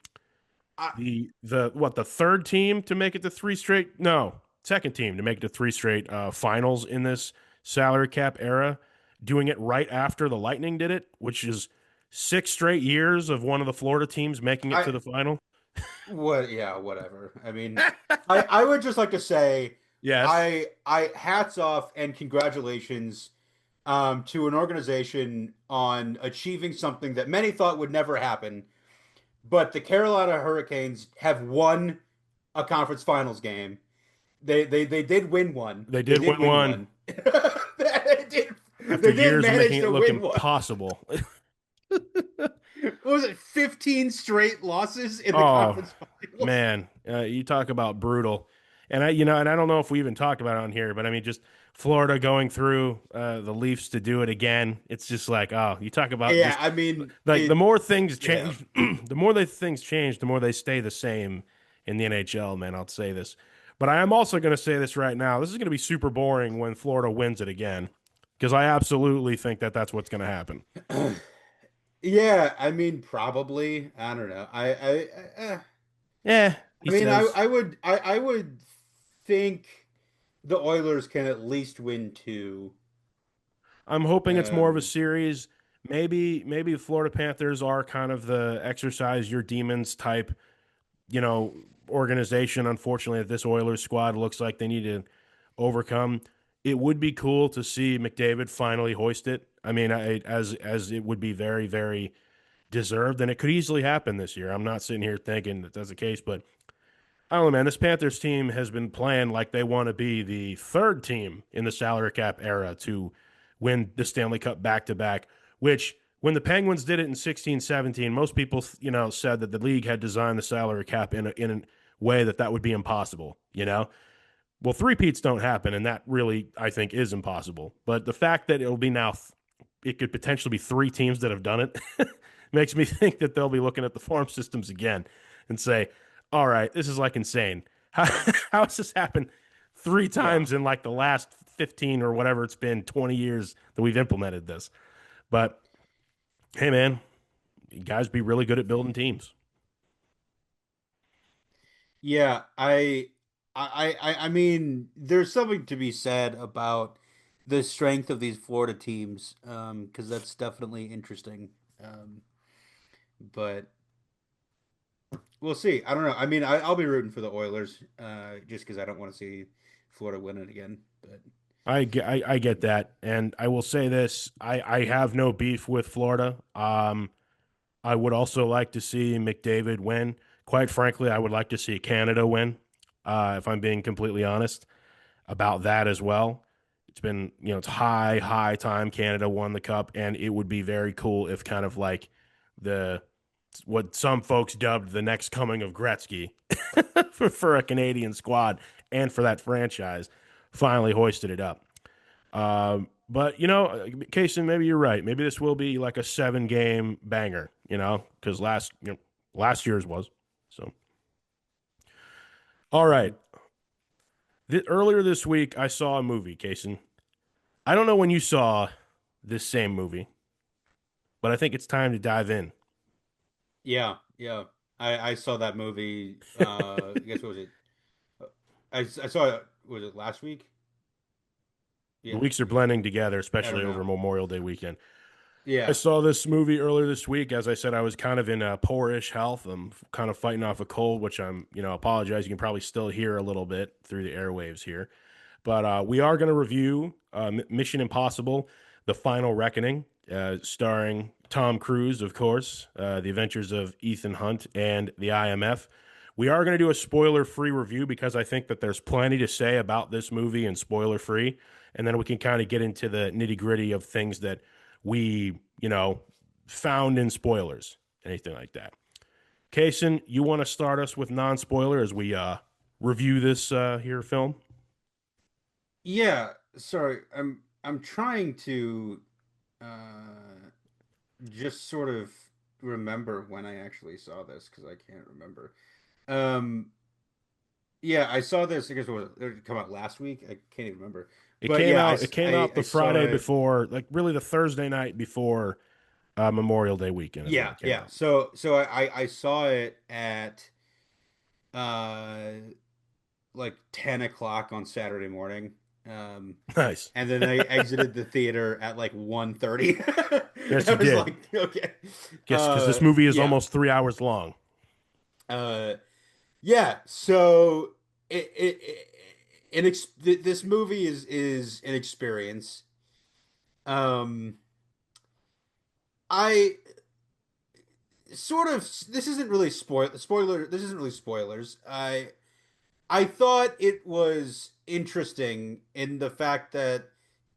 I, The third team to make it to three straight, no, second team to make it to three straight finals in this salary cap era, doing it right after the Lightning did it, which is 6 straight years of one of the Florida teams making it I to the final. what? Yeah, whatever. I mean, I would just like to say, Yes, I hats off and congratulations, to an organization on achieving something that many thought would never happen. But the Carolina Hurricanes have won a conference finals game. They did win one. they They did win did win one one. They did after they did years of making manage it to look win one. impossible. What was it, 15 straight losses in the Oh conference finals? man, you talk about brutal, and and I don't know if we even talked about it on here, but I mean, just Florida going through the Leafs to do it again. It's just like, oh, you talk about Yeah, just I mean like the it. more things Yeah. change, the more they things change, the more they stay the same in the NHL. Man, I'll say this, but I am also going to say this right now. This is going to be super boring when Florida wins it again, because I absolutely think that that's what's going to happen. Yeah, I mean probably. I don't know. Yeah, he I mean says. I would think the Oilers can at least win two. I'm hoping it's more of a Um, series. Maybe the Florida Panthers are kind of the exercise your demons type, you know, organization. Unfortunately, that this Oilers squad looks like they need to overcome. It would be cool to see McDavid finally hoist it. I mean, as it would be very, very deserved, and it could easily happen this year. I'm not sitting here thinking that that's the case, but I don't know, man. This Panthers team has been playing like they want to be the third team in the salary cap era to win the Stanley Cup back to back, which when the Penguins did it in 16-17, most people, said that the league had designed the salary cap in a way that would be impossible, Well, three-peats don't happen, and that really, I think, is impossible. But the fact that it'll be now, it could potentially be three teams that have done it makes me think that they'll be looking at the farm systems again and say, all right, this is like insane. How, how has this happened three yeah. times in like the last 15 or whatever it's been, 20 years that we've implemented this? But hey, man, you guys be really good at building teams. Yeah, I mean, there's something to be said about the strength of these Florida teams, because that's definitely interesting. Um, but we'll see. I don't know. I mean, I'll be rooting for the Oilers, just because I don't want to see Florida win it again. But I get that. And I will say this I have no beef with Florida. I would also like to see McDavid win. Quite frankly, I would like to see Canada win, if I'm being completely honest about that as well. It's been, it's high time Canada won the cup, and it would be very cool if kind of like the what some folks dubbed the next coming of Gretzky for a Canadian squad and for that franchise finally hoisted it up. But Casen, maybe you're right. Maybe this will be like a 7 game banger, because last year's was. So, all right. Earlier this week, I saw a movie, Casen. I don't know when you saw this same movie, but I think it's time to dive in. yeah, yeah, I saw that movie. I guess what was it? I saw it. Was it last week? The Yeah, weeks are maybe. blending together, I don't especially over know. Memorial Day weekend. I Yeah. saw this movie earlier this week. As I said, I was kind of in poorish health. I'm kind of fighting off a cold, which I'm, apologize. You can probably still hear a little bit through the airwaves here. But we are going to review Mission Impossible: The Final Reckoning, starring Tom Cruise, of course, The Adventures of Ethan Hunt, and the IMF. We are going to do a spoiler-free review because I think that there's plenty to say about this movie and spoiler-free, and then we can kind of get into the nitty-gritty of things that we, found in spoilers, anything like that. Kason, you want to start us with non-spoiler as we review this here film? Yeah, sorry. I'm trying to just sort of remember when I actually saw this because I can't remember. Um yeah, I saw this, I guess what was it? Did it come out last week? I can't even remember. It But came yeah, out. It came out I the saw Friday it. before, like really the Thursday night before Memorial Day weekend is when Yeah, it came yeah. out. So I saw it at uh, like 10 o'clock on Saturday morning. Um, Nice. and then I exited the theater at like 1:30. Yes, I you was did. like, okay. Guess because this movie is Yeah. almost 3 hours long. Uh, yeah. So this movie is an experience. Um, I sort of this isn't really spoiler. This isn't really spoilers. I thought it was interesting in the fact that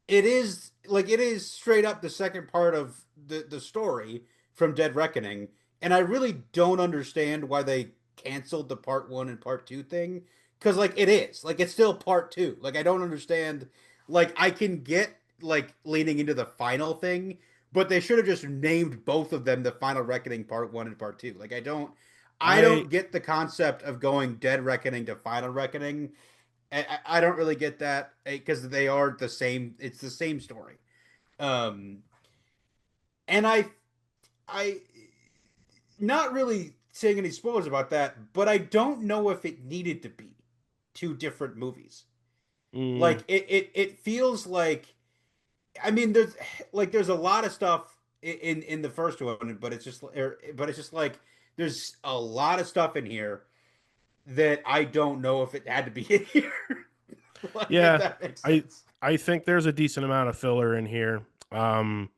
it is straight up the second part of the story from Dead Reckoning, and I really don't understand why they canceled the part one and part two thing, because it's still part two. Like I don't understand. Like I can get like leaning into the final thing, but they should have just named both of them the Final Reckoning Part One and Part Two. Like I I don't get the concept of going Dead Reckoning to Final Reckoning. I don't really get that because they are the same. It's the same story. Um, and I not really saying any spoilers about that, but I don't know if it needed to be two different movies. mm, Like it feels like I mean there's a lot of stuff in the first one, but it's just like there's a lot of stuff in here that I don't know if it had to be in here. Like if yeah, that makes I sense. I think there's a decent amount of filler in here. Um,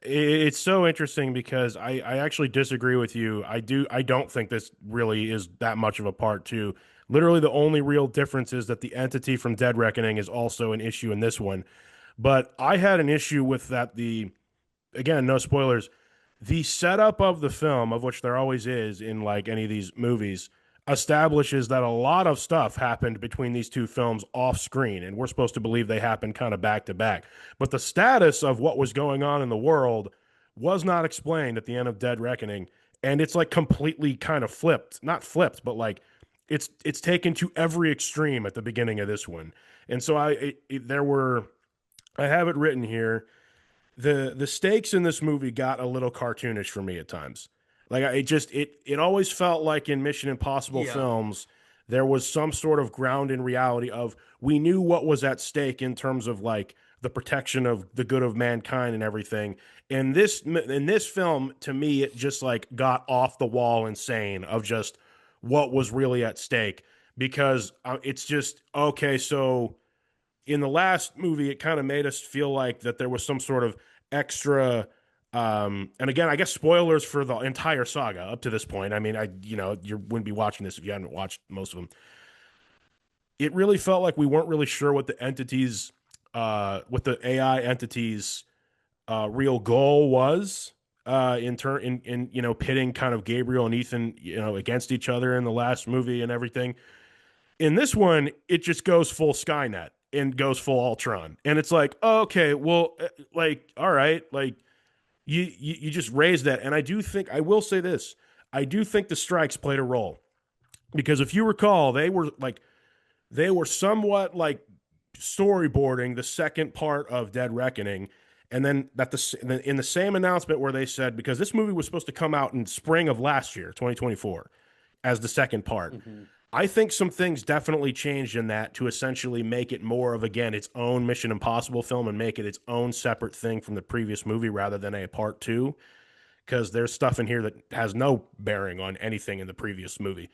it's so interesting because I actually disagree with you. I don't think this really is that much of a part two. Literally, the only real difference is that the entity from Dead Reckoning is also an issue in this one. But I had an issue with that. The again, no spoilers. The setup of the film, of which there always is in like any of these movies, establishes that a lot of stuff happened between these two films off screen, and we're supposed to believe they happened kind of back to back. But the status of what was going on in the world was not explained at the end of Dead Reckoning, and it's like completely kind of flipped, not flipped, but like it's taken to every extreme at the beginning of this one. And so there were I have it written here the stakes in this movie got a little cartoonish for me at times. Like it always felt like in Mission Impossible Yeah. films there was some sort of ground in reality of we knew what was at stake in terms of like the protection of the good of mankind and everything. In this film to me it just like got off the wall insane of just what was really at stake because it's just okay so in the last movie, it kind of made us feel like that there was some sort of extra. And again, I guess spoilers for the entire saga up to this point. I mean, you wouldn't be watching this if you hadn't watched most of them. It really felt like we weren't really sure what the AI entities' real goal was. In pitting kind of Gabriel and Ethan against each other in the last movie and everything in this one, it just goes full Skynet and goes full Ultron, and it's like, oh, okay, well, like, all right, like you just raised that, and I will say this, I do think the strikes played a role because if you recall, they were somewhat like storyboarding the second part of Dead Reckoning. And then in the same announcement where they said because this movie was supposed to come out in spring of last year, 2024, as the second part. Hmm. I think some things definitely changed in that to essentially make it more of again its own Mission Impossible film and make it its own separate thing from the previous movie rather than a part two. Because there's stuff in here that has no bearing on anything in the previous movie.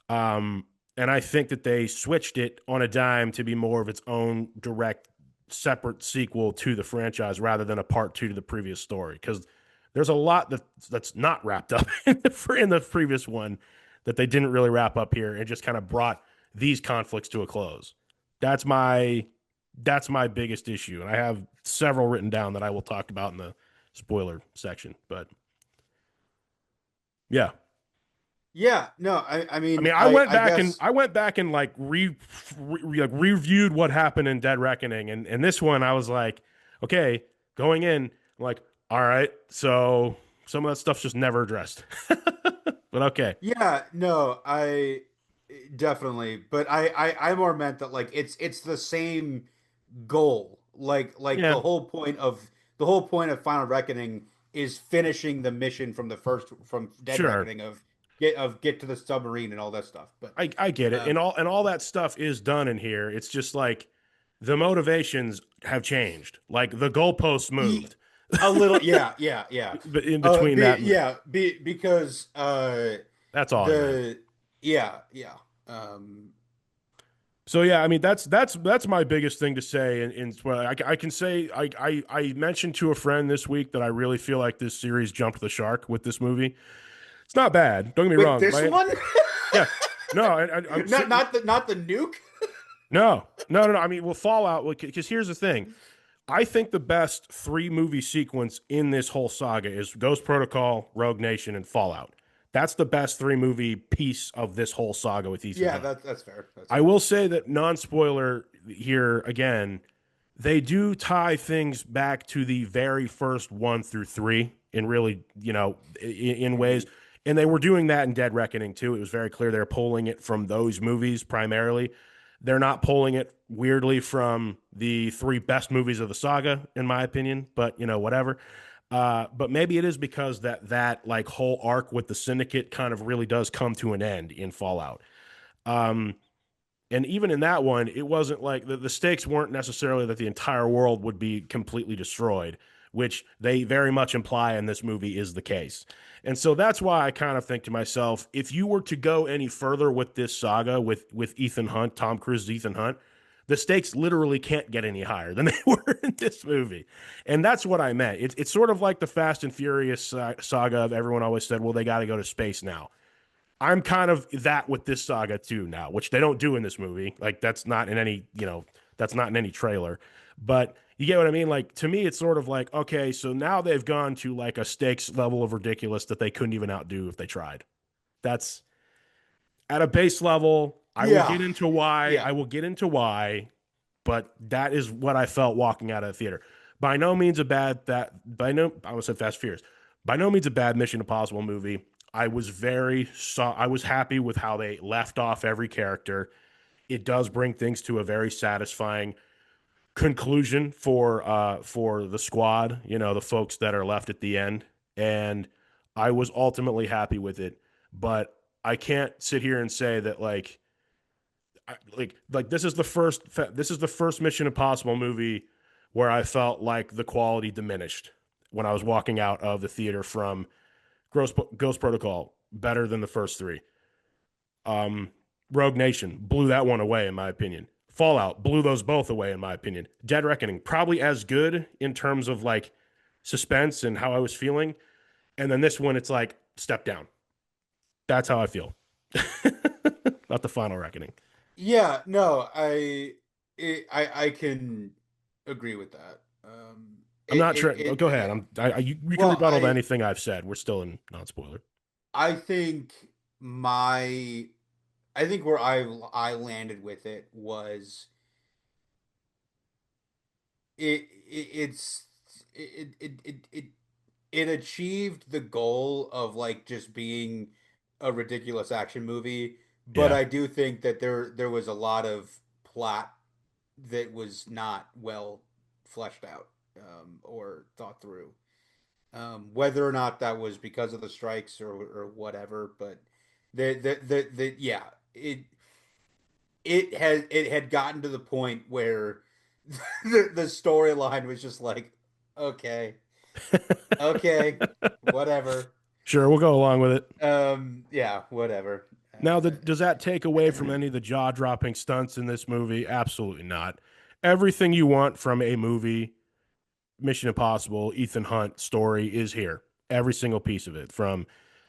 Um, and I think that they switched it on a dime to be more of its own direct, separate sequel to the franchise rather than a part two to the previous story. Because there's a lot that's not wrapped up in the previous one that they didn't really wrap up here and just kind of brought these conflicts to a close. That's my that's my biggest issue, and I have several written down that I will talk about in the spoiler section. But yeah, Yeah, no, I I mean, mean, I guess, I went back and like like reviewed what happened in Dead Reckoning, and this one I was like, okay, going in, like, all right, so some of that stuff's just never addressed, but okay, yeah, no, I definitely, but I more meant that like it's the same goal. Like yeah, the whole point of Final Reckoning is finishing the mission from the first from Dead sure, Reckoning of get to the submarine and all that stuff. But I get it, um, and all that stuff is done in here. It's just like the motivations have changed. Like the goalposts e- moved, a little, yeah, yeah, yeah. but in between that, Because that's all I meant. the yeah, yeah. Um, So yeah, I mean that's my biggest thing to say. And well, I can say I mentioned to a friend this week that I really feel like this series jumped the shark with this movie. It's not bad. Don't get me with wrong. this one, Yeah, no, I'm sitting. not the nuke. No. I mean, well, Fallout. Because here's the thing. I think the best three movie sequence in this whole saga is Ghost Protocol, Rogue Nation, and Fallout. That's the best three movie piece of this whole saga with Ethan Yeah, Hunt. that's fair. That's I fair. will say that non spoiler here again, they do tie things back to the very first 1 through 3 in really, in ways. Mhm. And they were doing that in Dead Reckoning too. It was very clear they're pulling it from those movies primarily. They're not pulling it weirdly from the three best movies of the saga, in my opinion, but whatever. But maybe it is because that like whole arc with the syndicate kind of really does come to an end in Fallout. Um, and even in that one, it wasn't like the stakes weren't necessarily that the entire world would be completely destroyed, which they very much imply in this movie is the case. And so that's why I kind of think to myself, if you were to go any further with this saga with Ethan Hunt, Tom Cruise's Ethan Hunt, the stakes literally can't get any higher than they were in this movie. And that's what I meant. It's sort of like the Fast and Furious saga of everyone always said, well, they got to go to space now. I'm kind of that with this saga too now, which they don't do in this movie. Like that's not in any, that's not in any trailer. But you get what I mean? Like to me, it's sort of like, okay, so now they've gone to like a stakes level of ridiculous that they couldn't even outdo if they tried. That's at a base level. I will Yeah, get into why. yeah, I will get into why, but that is what I felt walking out of the theater. By no means a bad that by no I almost said Fast Fears. By no means a bad Mission Impossible movie. I was happy with how they left off every character. It does bring things to a very satisfying conclusion for the squad, the folks that are left at the end. And I was ultimately happy with it. But I can't sit here and say that like this is the first Mission Impossible movie where I felt like the quality diminished when I was walking out of the theater from Ghost Protocol better than the first three. Um, Rogue Nation blew that one away in my opinion. Fallout blew those both away in my opinion. Dead Reckoning probably as good in terms of like suspense and how I was feeling, and then this one it's like step down. That's how I feel. Not the final reckoning. yeah. No, I can agree with that. I'm not sure. Oh, go ahead. You can well, rebuttal to anything I've said. We're still in non spoiler. I think my I think where I landed with it was it's it achieved the goal of like just being a ridiculous action movie, but Yeah, I do think that there was a lot of plot that was not well fleshed out or thought through. Whether or not that was because of the strikes or whatever, but yeah, it it had gotten to the point where the storyline was just like, okay, okay, whatever. sure. We'll go along with it. Yeah, whatever. Now, does that take away from any of the jaw dropping stunts in this movie? Absolutely not. Everything you want from a movie, Mission Impossible, Ethan Hunt story is here. Every single piece of it, from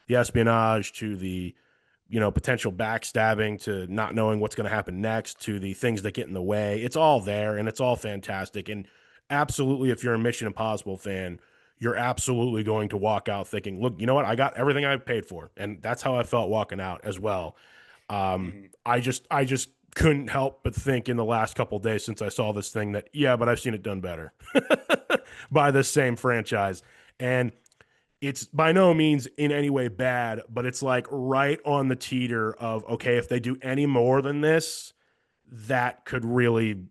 the espionage to the potential backstabbing to not knowing what's going to happen next to the things that get in the way. It's all there and it's all fantastic. And absolutely, if you're a Mission Impossible fan, you're absolutely going to walk out thinking, look, you know what? I got everything I paid for. And that's how I felt walking out as well. Mhm. I just couldn't help but think in the last couple days since I saw this thing that, yeah, but I've seen it done better by this same franchise. And it's by no means in any way bad, but it's like right on the teeter of okay, if they do any more than this, that could really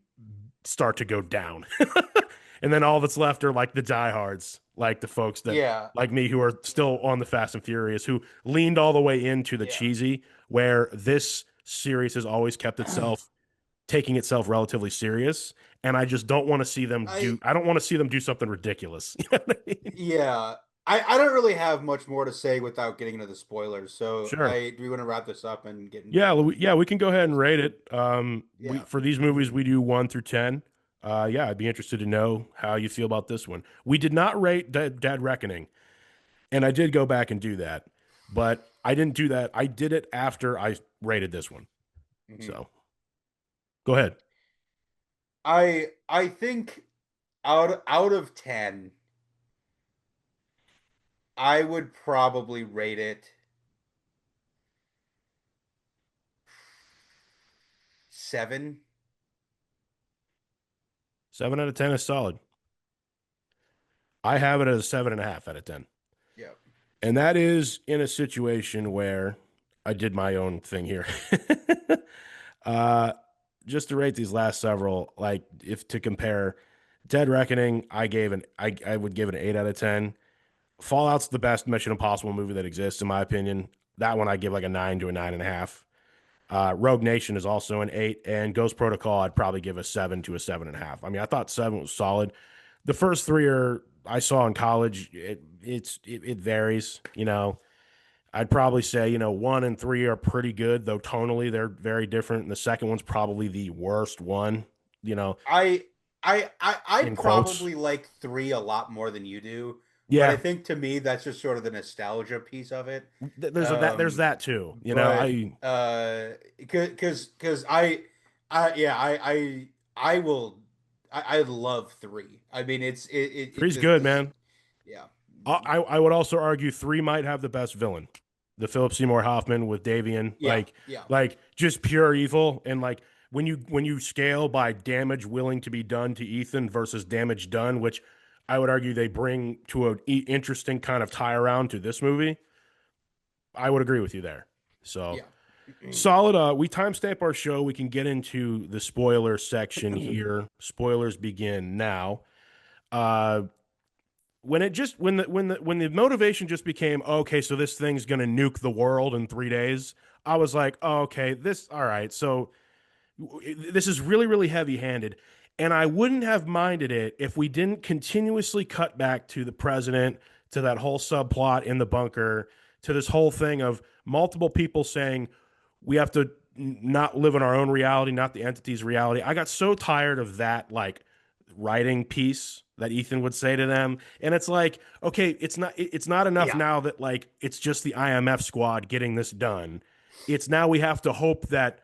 start to go down. And then all that's left are like the diehards, like the folks that Yeah. like me who are still on the Fast and Furious, who leaned all the way into the Yeah. cheesy, where this series has always kept itself taking itself relatively serious. And I just don't want to see them I I don't want to see them do something ridiculous. You know what I mean? Yeah. I don't really have much more to say without getting into the spoilers. So Sure. do we want to wrap this up and get Yeah, into yeah, we can go ahead and rate it. We yeah. for these movies we do 1 through 10. Yeah, I'd be interested to know how you feel about this one. We did not rate Dead Reckoning, and I did go back and do that, but I didn't do that. I did it after I rated this one. Mhm. So go ahead. I think out of 10, I would probably rate it 7. 7 out of 10 is solid. I have it as a 7.5 out of 10. Yeah. And that is in a situation where I did my own thing here. uh, just to rate these last several, like if to compare Dead Reckoning, I would give it an 8 out of 10. Fallout's the best Mission Impossible movie that exists, in my opinion. That one I give like a 9 to a 9.5. Rogue Nation is also an 8, and Ghost Protocol I'd probably give a 7 to a 7.5. I mean, I thought 7 was solid. The first three are I saw in college. It varies, you know. I'd probably say 1 and 3 are pretty good, though tonally they're very different. And the second one's probably the worst one, you know, I I in quotes. probably like 3 a lot more than you do, but I Yeah, think to me that's just sort of the nostalgia piece of it. there's that too. But I because I yeah I will I love 3. I mean it three's good, this man. yeah. I would also argue 3 might have the best villain, the Philip Seymour Hoffman with Davian, Yeah, yeah. like just pure evil, and like when you scale by damage willing to be done to Ethan versus damage done, which I would argue they bring to an interesting kind of tie around to this movie. I would agree with you there. So Yeah. solid. We timestamp our show. We can get into the spoiler section here. Spoilers begin now. Uh, when it just when the motivation just became okay, so this thing's gonna nuke the world in 3 days. I was like, oh, okay, this all right. So this is really really heavy handed, and I wouldn't have minded it if we didn't continuously cut back to the president, to that whole subplot in the bunker, to this whole thing of multiple people saying we have to not live in our own reality, not the entity's reality. I got so tired of that, like writing piece that Ethan would say to them. And it's like, okay, it's not enough Yeah. now that like it's just the IMF squad getting this done. It's now we have to hope that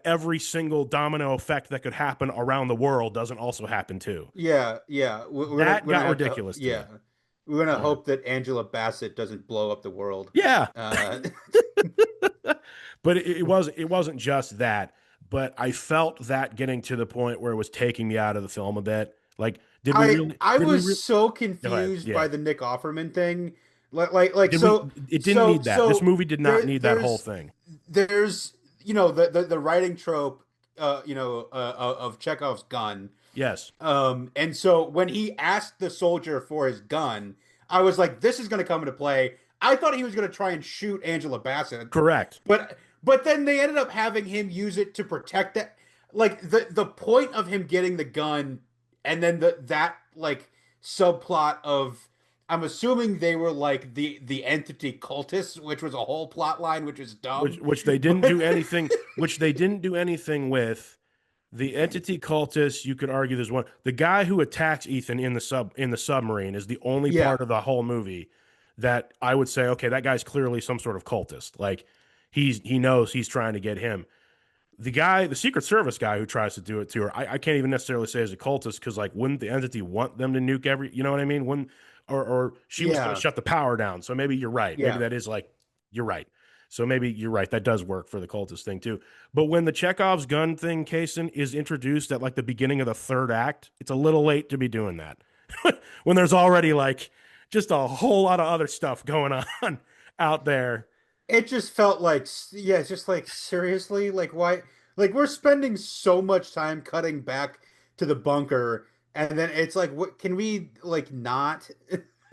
every single domino effect that could happen around the world doesn't also happen too. Yeah, yeah. That We're gonna got have to ridiculous to yeah. me. We're gonna Yeah. hope that Angela Bassett doesn't blow up the world. Yeah. Uh But it wasn't just that, but I felt that getting to the point where it was taking me out of the film a bit. Like, I did we was really so go ahead. confused Yeah. by the Nick Offerman thing. Like Did we it didn't need that. This so movie did not need that whole thing. there's the writing trope of Chekhov's gun. Yes. And so when he asked the soldier for his gun, I was like, this is going to come into play. I thought he was going to try and shoot Angela Bassett, Correct. but then they ended up having him use it to protect that. Like the point of him getting the gun, and then that like subplot of, I'm assuming they were like the entity cultists, which was a whole plot line, which is Which dumb. which they didn't But do anything which they didn't do anything with. The entity cultist, you could argue there's one. The guy who attacks Ethan in the submarine is the only yeah, part of the whole movie that I would say, okay, that guy's clearly some sort of cultist. Like he knows he's trying to get him. The Secret Service guy who tries to do it to her, I can't even necessarily say as a cultist because like wouldn't the entity want them to nuke you know what I mean? When or she was going to yeah, shut the power down. So maybe you're right. Maybe yeah. that is like you're right. So maybe you're right. That does work for the cultist thing too. But when the Chekhov's gun thing, Casen, is introduced at like the beginning of the third act, it's a little late to be doing that. When there's already like just a whole lot of other stuff going on out there. It just felt like, yeah, it's just like, seriously, like why? Like we're spending so much time cutting back to the bunker And then it's like, what can we like not?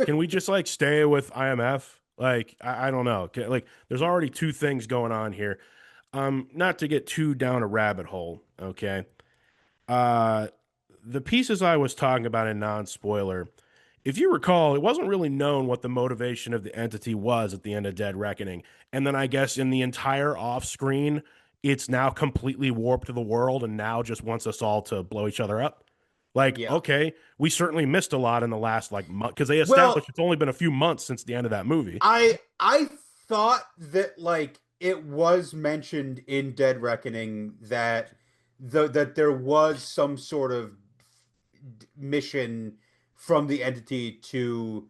Can we just like stay with IMF? Like, I don't know. Like, there's already two things going on here. Not to get too down a rabbit hole, okay? Uh, the pieces I was talking about in non-spoiler, if you recall, it wasn't really known what the motivation of the entity was at the end of Dead Reckoning. And then I guess in the entire off-screen, it's now completely warped the world and now just wants us all to blow each other up. Like, Yeah. okay, we certainly missed a lot in the last like month because they established Well, it's only been a few months since the end of that movie. I thought that like it was mentioned in Dead Reckoning that that there was some sort of mission from the entity to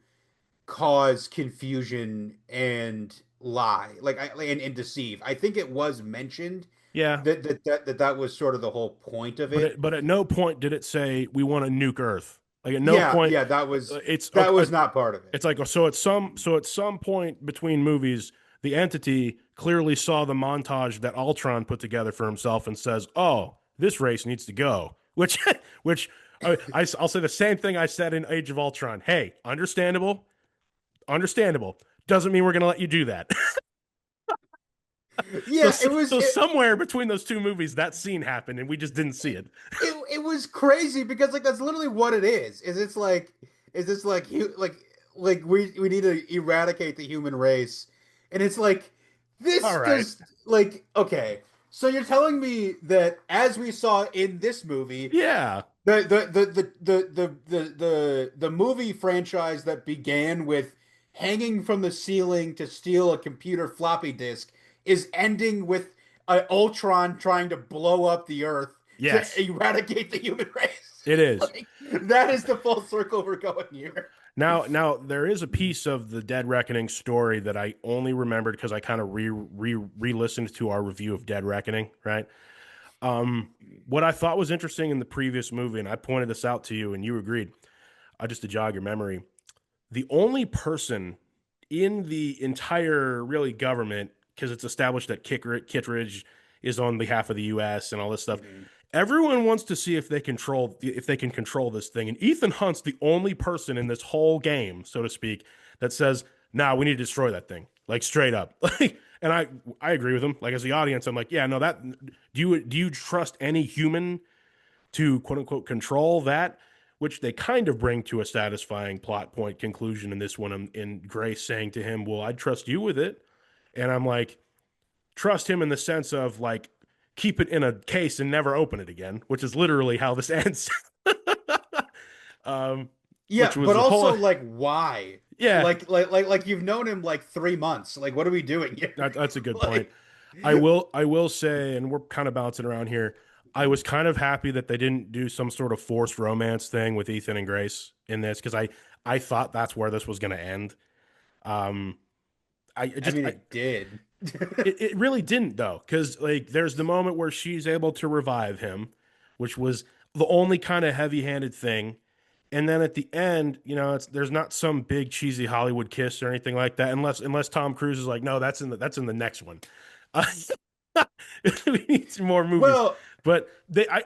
cause confusion and lie, like and deceive. I think it was mentioned Yeah, that was sort of the whole point of it. but at no point did it say we want to nuke Earth. Like at no Yeah, point, yeah, it's that okay. was not part of it. It's like so at some point between movies, the entity clearly saw the montage that Ultron put together for himself and says, "Oh, this race needs to go." Which which I'll say the same thing I said in Age of Ultron. Hey, understandable. Doesn't mean we're going to let you do that. so Yeah, it was so somewhere between those two movies, that scene happened and we just didn't see it. it was crazy because like that's literally what it is. Is this like like we need to eradicate the human race, and it's like All this right. does like okay. So you're telling me that as we saw in this movie, Yeah. the movie franchise that began with hanging from the ceiling to steal a computer floppy disk is ending with Ultron trying to blow up the Earth to Yes, eradicate the human race. it is. Like that is the full circle we're going here. Now there is a piece of the Dead Reckoning story that I only remembered because I kind of re-listened to our review of Dead Reckoning, right? What I thought was interesting in the previous movie, and I pointed this out to you, and you agreed. Just to jog your memory, the only person in the entire really government, because it's established that Kittredge is on behalf of the U.S. and all this stuff. Mhm. Everyone wants to see if they can control this thing, and Ethan Hunt's the only person in this whole game, so to speak, that says, "Nah, we need to destroy that thing," like straight up. Like, and I agree with him. Like as the audience, I'm like, yeah, no, that do you trust any human to quote unquote control that, which they kind of bring to a satisfying plot point conclusion in this one. In Grace saying to him, "Well, I'd trust you with it," and I'm like, trust him in the sense of like keep it in a case and never open it again, which is literally how this ends. um, Yeah, which was but the whole also like why? yeah. Like you've known him like 3 months. Like what are we doing here? That's a good point. Like I will say, and we're kind of bouncing around here. I was kind of happy that they didn't do some sort of forced romance thing with Ethan and Grace in this because I thought that's where this was going to end. Um, I I just mean it did. it really didn't though because like there's the moment where she's able to revive him, which was the only kind of heavy-handed thing. And then at the end, there's not some big cheesy Hollywood kiss or anything like that, unless Tom Cruise is like, no, that's in the next one. Uh, we need some more movies. Well, But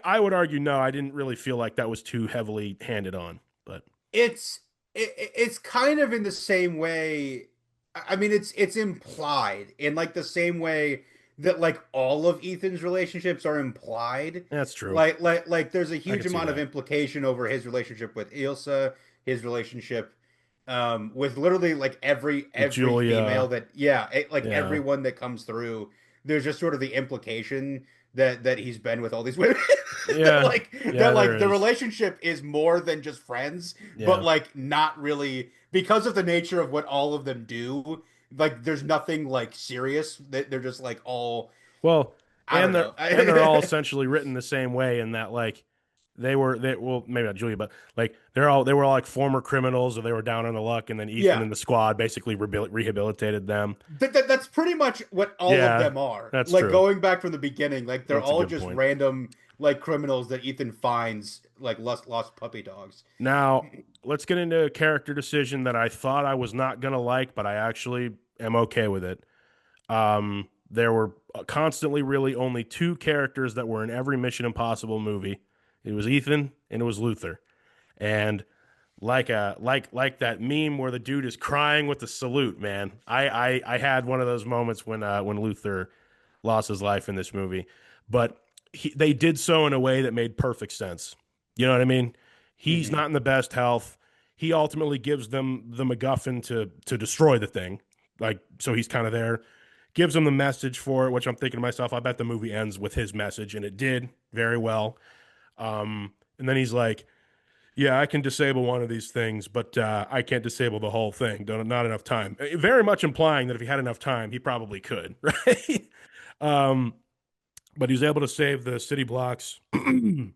I would argue, no, I didn't really feel like that was too heavily handed on. But it's it's kind of in the same way. I mean, it's implied in like the same way that like all of Ethan's relationships are implied. that's true. Like there's a I can huge see amount of that. implication over his relationship with Ilsa, his relationship with literally like With every female Julia, that yeah, like yeah, everyone that comes through. There's just sort of the implication that he's been with all these women. that yeah, like yeah, that there like the is. relationship is more than just friends, but Yeah. like not really because of the nature of what all of them do. Like there's nothing like serious. That they're just like all Well, I don't know. and they're all essentially written the same way in that like they well maybe not Julia but like they were all like former criminals or they were down on the luck and then Ethan Yeah, and the squad basically rehabilitated them. that's pretty much what all of Yeah, them are. that's Like true. going back from the beginning, like they're That's a all good just point. random like criminals that Ethan finds like lost puppy dogs. Now, let's get into a character decision that I thought I was not going to like, but I actually am okay with it. There were constantly really only two characters that were in every Mission Impossible movie. It was Ethan and it was Luther. And like that meme where the dude is crying with the salute, man. I had one of those moments when Luther lost his life in this movie, but they did so in a way that made perfect sense. You know what I mean? He's Hmm. not in the best health. He ultimately gives them the MacGuffin to destroy the thing. Like, so he's kind of there, gives them the message for it, which I'm thinking to myself, I bet the movie ends with his message, and it did very well. And then he's like, yeah, I can disable one of these things, but I can't disable the whole thing. Not enough time. Very much implying that if he had enough time, he probably could, right? um, but he's able to save the city blocks, and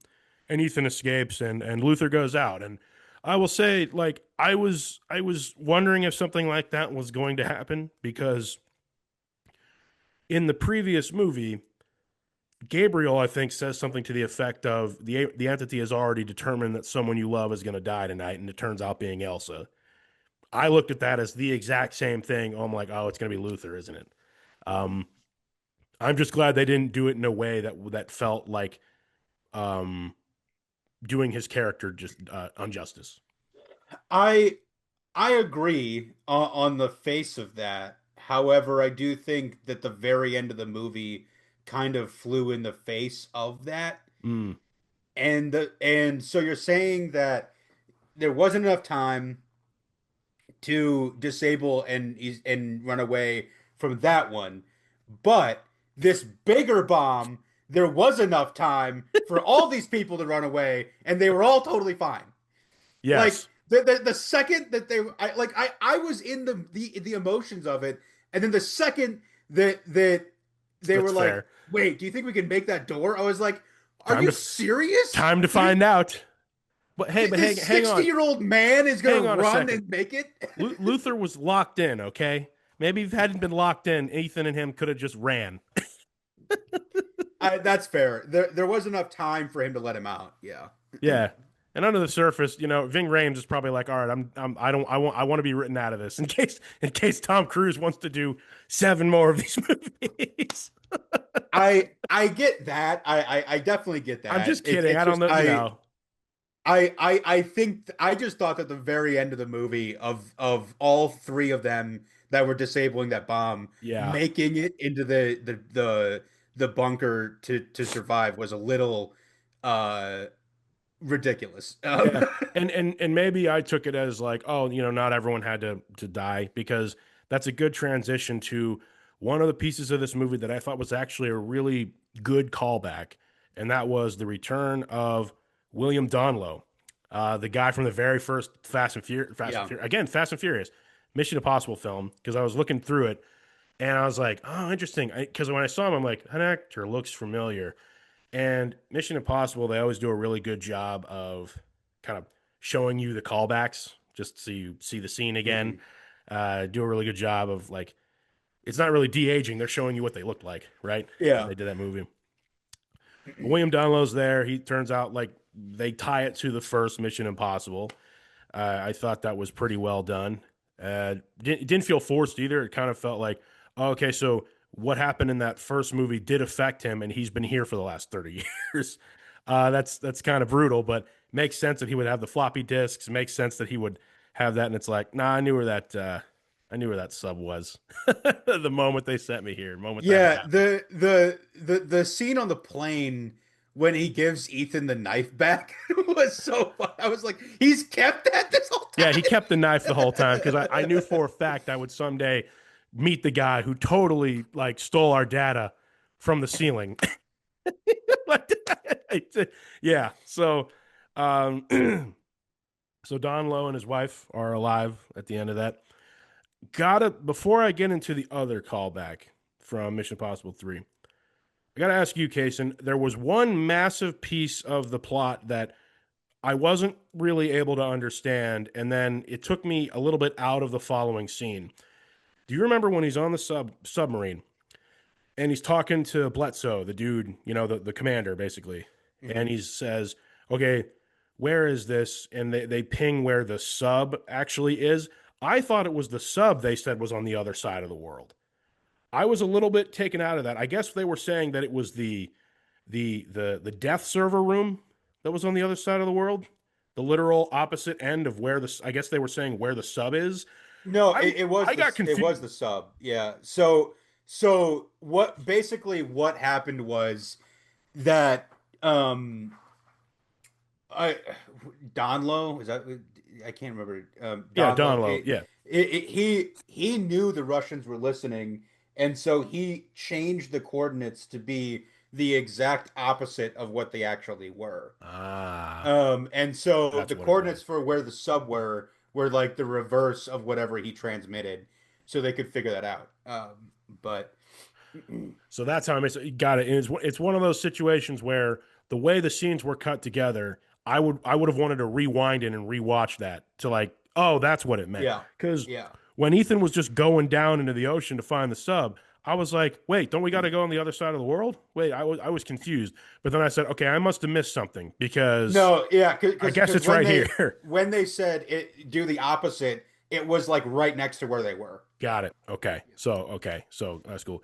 Ethan escapes, and Luther goes out. And I will say, like, I was wondering if something like that was going to happen because in the previous movie, Gabriel, I think, says something to the effect of the entity has already determined that someone you love is going to die tonight, and it turns out being Elsa. I looked at that as the exact same thing. Oh, I'm like, oh, it's going to be Luther, isn't it? Um, I'm just glad they didn't do it in a way that felt like um, doing his character just injustice. I I agree on the face of that. However, I do think that the very end of the movie kind of flew in the face of that. Mm, And so you're saying that there wasn't enough time to disable and run away from that one. But this bigger bomb, there was enough time for all these people to run away, and they were all totally fine. Like yes, the second that I was in the emotions of it, and then the second that they were that's like, fair. "Wait, do you think we can make that door?" I was like, "Are Time you to serious? time to There's find out. But hey, but this hang on, 60-year-old man is gonna hang on a run second. and make it?" Luther was locked in. Okay, maybe if he hadn't been locked in, Ethan and him could have just ran. That's fair. There was enough time for him to let him out. Yeah. Yeah. And under the surface, Ving Rhames is probably like, all right, I want to be written out of this in case Tom Cruise wants to do seven more of these movies. I get that. I definitely get I'm that. just kidding. It's I don't just know, you know. I think I just thought that the very end of the movie of all three of them that were disabling that bomb, Yeah. making it into the bunker to survive was a little uh ridiculous. Yeah. And maybe I took it as like, oh, not everyone had to die because that's a good transition to one of the pieces of this movie that I thought was actually a really good callback, and that was the return of William Donlow, the guy from the very first Fast and Yeah. Furious, again, Fast and Furious, Mission Impossible film, because I was looking through it and I was like, oh, interesting. Because when I saw him, I'm like, that actor looks familiar. And Mission Impossible, they always do a really good job of kind of showing you the callbacks just so you see the scene again. Hmm. Do a really good job of like, it's not really de aging. They're showing you what they looked like, right? When Yeah. they did that movie. But William Dunlow's there. He turns out like they tie it to the first Mission Impossible. I thought that was pretty well done. Didn't feel forced either. It kind of felt like, oh, okay, so what happened in that first movie did affect him, and he's been here for the last 30 years. That's kind of brutal, but makes sense that he would have the floppy disks. Makes sense that he would have that, and it's like, nah, I knew where that sub was the moment they sent me here, the moment that Yeah, happened. the scene on the plane when he gives Ethan the knife back was so fun. I was like, he's kept that this whole Yeah, he kept the knife the whole time because I time. knew for a fact I would someday meet the guy who totally like stole our data from the ceiling. Yeah. So, um, so Don Lowe and his wife are alive at the end of that. Gotta before I get into the other callback from Mission Impossible 3, I gotta ask you, Casen. There was one massive piece of the plot that I wasn't really able to understand, and then it took me a little bit out of the following scene. Do you remember when he's on the submarine and he's talking to Bledsoe, the dude, the commander, basically, and Mhm. he says, "Okay, where is this?" And they ping where the sub actually is. I thought it was the sub they said was on the other side of the world. I was a little bit taken out of that. I guess they were saying that it was the death server room that was on the other side of the world. the literal opposite end of where I guess they were saying where the sub is. No, I I got it was confused. the sub. Yeah. So what happened was that I Donlo, is that, I can't remember. Yeah, Donlo, Donlow. Yeah. he knew the Russians were listening, and so he changed the coordinates to be the exact opposite of what they actually were. Ah, And so that's the what it coordinates was. for where the sub were like the reverse of whatever he transmitted, so they could figure that out. But So that's how I missed it. Got it. And it's one of those situations where the way the scenes were cut together, I would have wanted to rewind it and rewatch that to like, oh, that's what it meant. yeah, Because yeah. when Ethan was just going down into the ocean to find the sub, I was like, wait, don't we got to go on the other side of the world? Wait, I was confused. But then I said, okay, I must have missed something because No, yeah, I guess because it's right here. when they said it do the opposite, it was like right next to where they were. Got it. Okay, so that's cool.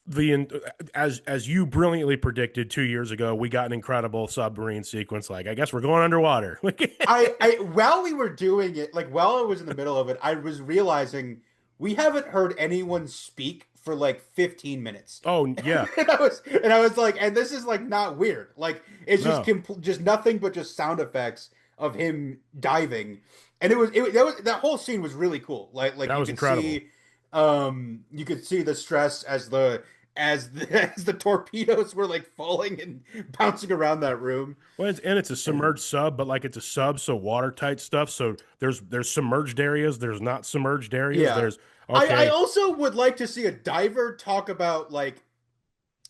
The as you brilliantly predicted 2 years ago, we got an incredible submarine sequence. Like, I guess we're going underwater. I while we were doing it, like while I was in the middle of it, I was realizing we haven't heard anyone speak for like 15 minutes. Oh yeah, And I was like, and this is like not weird. Like it's just no, just nothing but just sound effects of him diving. And that whole scene was really cool. Like that was incredible. you could see the stress as as the torpedoes were like falling and bouncing around that room. Well, it's a And submerged sub, but like it's a sub, so watertight stuff. So there's submerged areas, there's not submerged areas. yeah. There's I okay, also would like to see a diver talk about like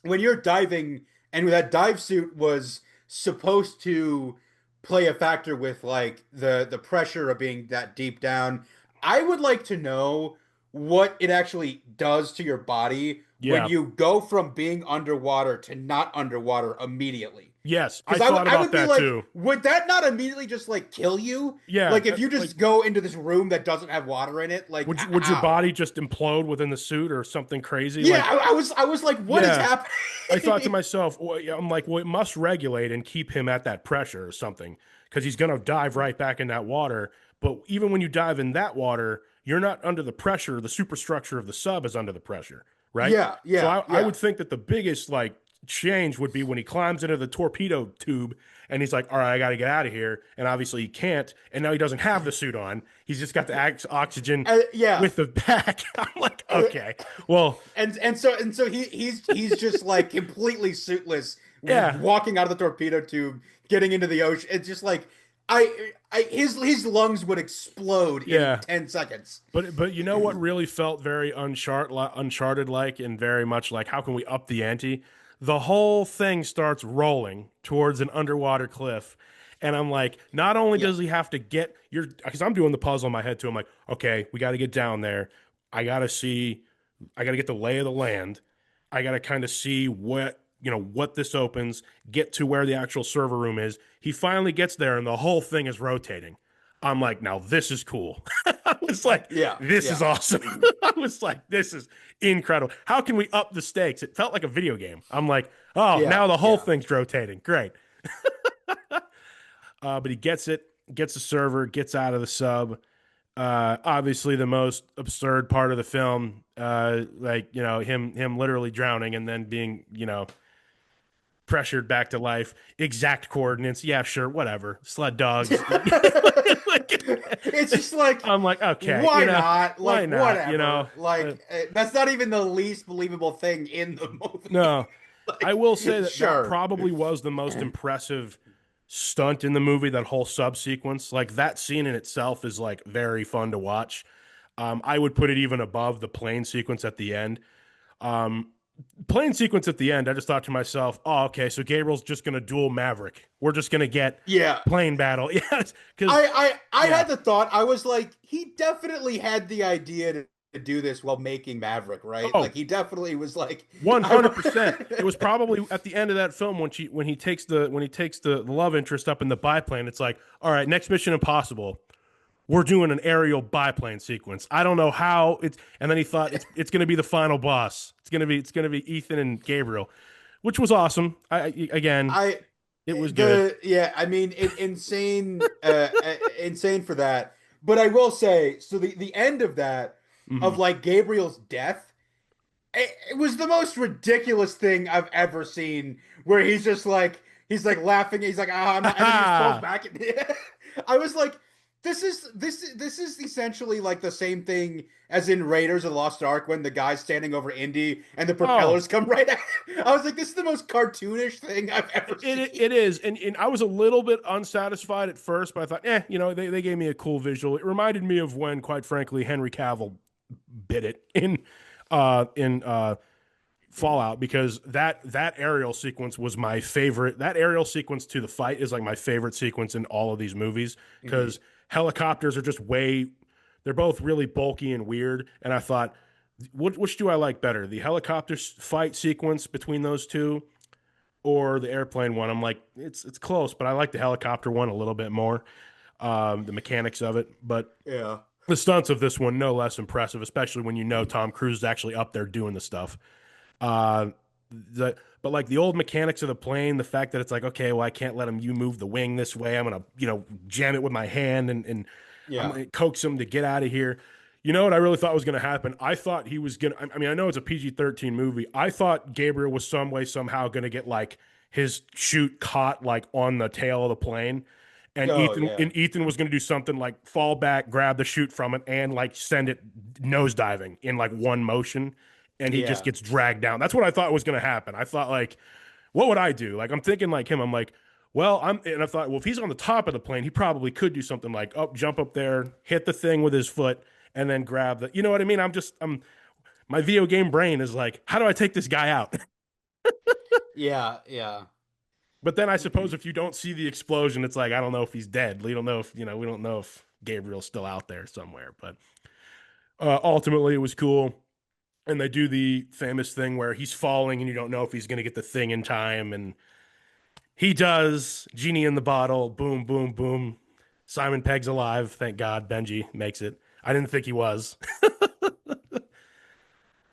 when you're diving and that dive suit was supposed to play a factor with like the pressure of being that deep down. I would like to know what it actually does to your body when yeah, you go from being underwater to not underwater immediately. yes, I Because thought I about would be that like, too. would that not immediately just like kill you? Yeah, Like if you like just go into this room that doesn't have water in it, like would your ow. body just implode within the suit or something crazy? Yeah, Like, I was like, what is yeah, I thought to happening? myself, well, yeah, I'm like, well, it must regulate and keep him at that pressure or something because he's going to dive right back in that water. But even when you dive in that water, you're not under the pressure. The superstructure of the sub is under the pressure, right? Yeah, So yeah, I yeah. would think that the biggest like change would be when he climbs into the torpedo tube and he's like, all right, I got to get out of here. And obviously he can't. And now he doesn't have the suit on. He's just got the oxygen Yeah. with the back. I'm like, okay, well, And so he's just like completely suitless, yeah, walking out of the torpedo tube, getting into the ocean. It's just like his lungs would explode in yeah. 10 seconds. But you know what really felt very uncharted like and very much like how can we up the ante? The whole thing starts rolling towards an underwater cliff. And I'm like, not only Yeah. does he have to get your because I'm doing the puzzle in my head too. I'm like, okay, we got to get down there. I gotta see, I gotta get the lay of the land. I gotta kind of see what this opens, get to where the actual server room is. He finally gets there and the whole thing is rotating. I'm like, now this is cool. I was like, Yeah. this is Yeah. awesome. I was like, this is incredible. How can we up the stakes? It felt like a video game. I'm like, oh, Yeah. now the whole Yeah. thing's rotating. Great. But he gets it, gets the server, gets out of the sub. Obviously, the most absurd part of the film, like him literally drowning and then being pressured back to life. Exact coordinates. Yeah, sure, whatever. Sled dogs. It's just like, I'm like, okay, why not? why Like, not? whatever. Like, that's not even the least believable thing in the movie. No. I Like, will say that that sure. probably was the most impressive stunt in the movie. That whole sub sequence, like that scene in itself, is like very fun to watch. I would put it even above the plane sequence at the end. Um, Plane sequence at the end, I just thought to myself, oh, okay, so Gabriel's just going to duel Maverick. We're just going to get Yeah. plane battle. Yes, because, I yeah, had the thought. I was like, he definitely had the idea to do this while making Maverick, right? oh, Like he definitely was like, I 100%. It was probably at the end of that film when he takes the love interest up in the biplane. It's like, all right, next Mission Impossible. We're doing an aerial biplane sequence. I don't know how it's, and then he thought it's going to be the final boss. It's going to be Ethan and Gabriel, which was awesome. Again, I It was good. The yeah, I mean, insane, insane for that. But I will say, so the end of that, Hmm. of like Gabriel's death, it was the most ridiculous thing I've ever seen. Where he's like laughing, he's like, ah, I'm not, and then he just falls back. I was like, this is essentially like the same thing as in Raiders of the Lost Ark when the guy's standing over Indy and the Oh, propellers come right at. I was like, this is the most cartoonish thing I've ever it seen. is, and I was a little bit unsatisfied at first, but I thought, they gave me a cool visual. It reminded me of when, quite frankly, Henry Cavill bit it in Fallout, because that aerial sequence was my favorite. That aerial sequence to the fight is like my favorite sequence in all of these movies, Mhm. because helicopters are just way, they're both really bulky and weird, and I thought, which do I like better, the helicopter fight sequence between those two or the airplane one? I'm like, it's close, but I like the helicopter one a little bit more. The mechanics of it, but Yeah. the stunts of this one no less impressive, especially when you know Tom Cruise is actually up there doing the stuff. Uh, but like the old mechanics of the plane, the fact that it's like, okay, well, I can't let him you move the wing this way. I'm gonna jam it with my hand, and I'm Yeah. gonna coax him to get out of here. You know what I really thought was gonna happen? I thought he was gonna. I mean, I know it's a PG-13 movie. I thought Gabriel was some way somehow gonna get like his chute caught like on the tail of the plane, and Oh yeah. Ethan was gonna do something like fall back, grab the chute from it, and like send it nosediving in like one motion, and he just Yeah. gets dragged down. That's what I thought was going to happen. I thought, like, what would I do? Like, I'm thinking like him. I'm like, and I thought, well, if he's on the top of the plane, he probably could do something like, oh, jump up there, hit the thing with his foot, and then grab the, you know what I mean? My video game brain is like, how do I take this guy out? Yeah. Yeah. But then I suppose if you don't see the explosion, it's like, I don't know if he's dead. We don't know if, we don't know if Gabriel's still out there somewhere. But ultimately, it was cool. And they do the famous thing where he's falling and you don't know if he's going to get the thing in time. And he does. Genie in the bottle. Boom, boom, boom. Simon Pegg's alive. Thank God. Benji makes it. I didn't think he was.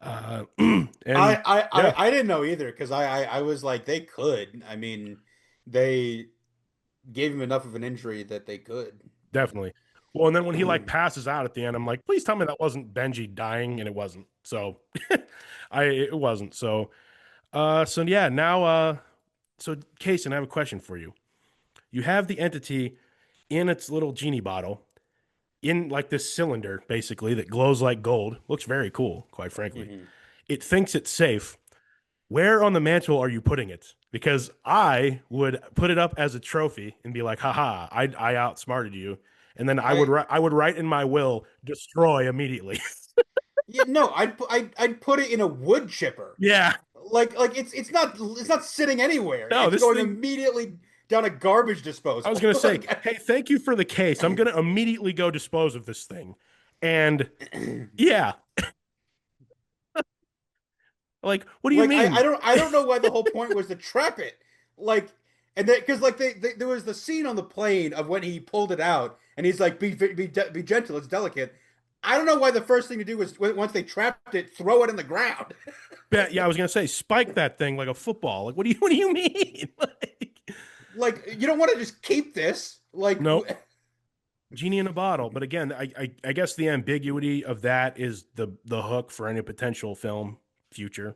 And yeah, I didn't know either because I was like they could. I mean, they gave him enough of an injury that they could. definitely. Well, and then when he like passes out at the end, I'm like, please tell me that wasn't Benji dying, and it wasn't. So, it wasn't. So yeah. Now, so Casen, I have a question for you. You have the entity in its little genie bottle, in like this cylinder basically that glows like gold. Looks very cool, quite frankly. Hmm. It thinks it's safe. Where on the mantle are you putting it? Because I would put it up as a trophy and be like, haha, I outsmarted you. And then I would write in my will, destroy immediately. Yeah, no, I'd put it in a wood chipper. Yeah. Like it's not sitting anywhere. No, It's this going thing, immediately down a garbage I was disposal. going to say, Like hey, thank you for the case. I'm going to immediately go dispose of this thing. And yeah, like, what do you like mean? I don't know why the whole point was to trap it. Like and then because like there was the scene on the plane of when he pulled it out and he's like be gentle, it's delicate. I don't know why the first thing to do was once they trapped it, throw it in the ground. Yeah, I was gonna say spike that thing like a football. Like, what do you mean? Like, Like you don't want to just keep this. Like nope, genie in a bottle. But again, I guess the ambiguity of that is the hook for any potential film future.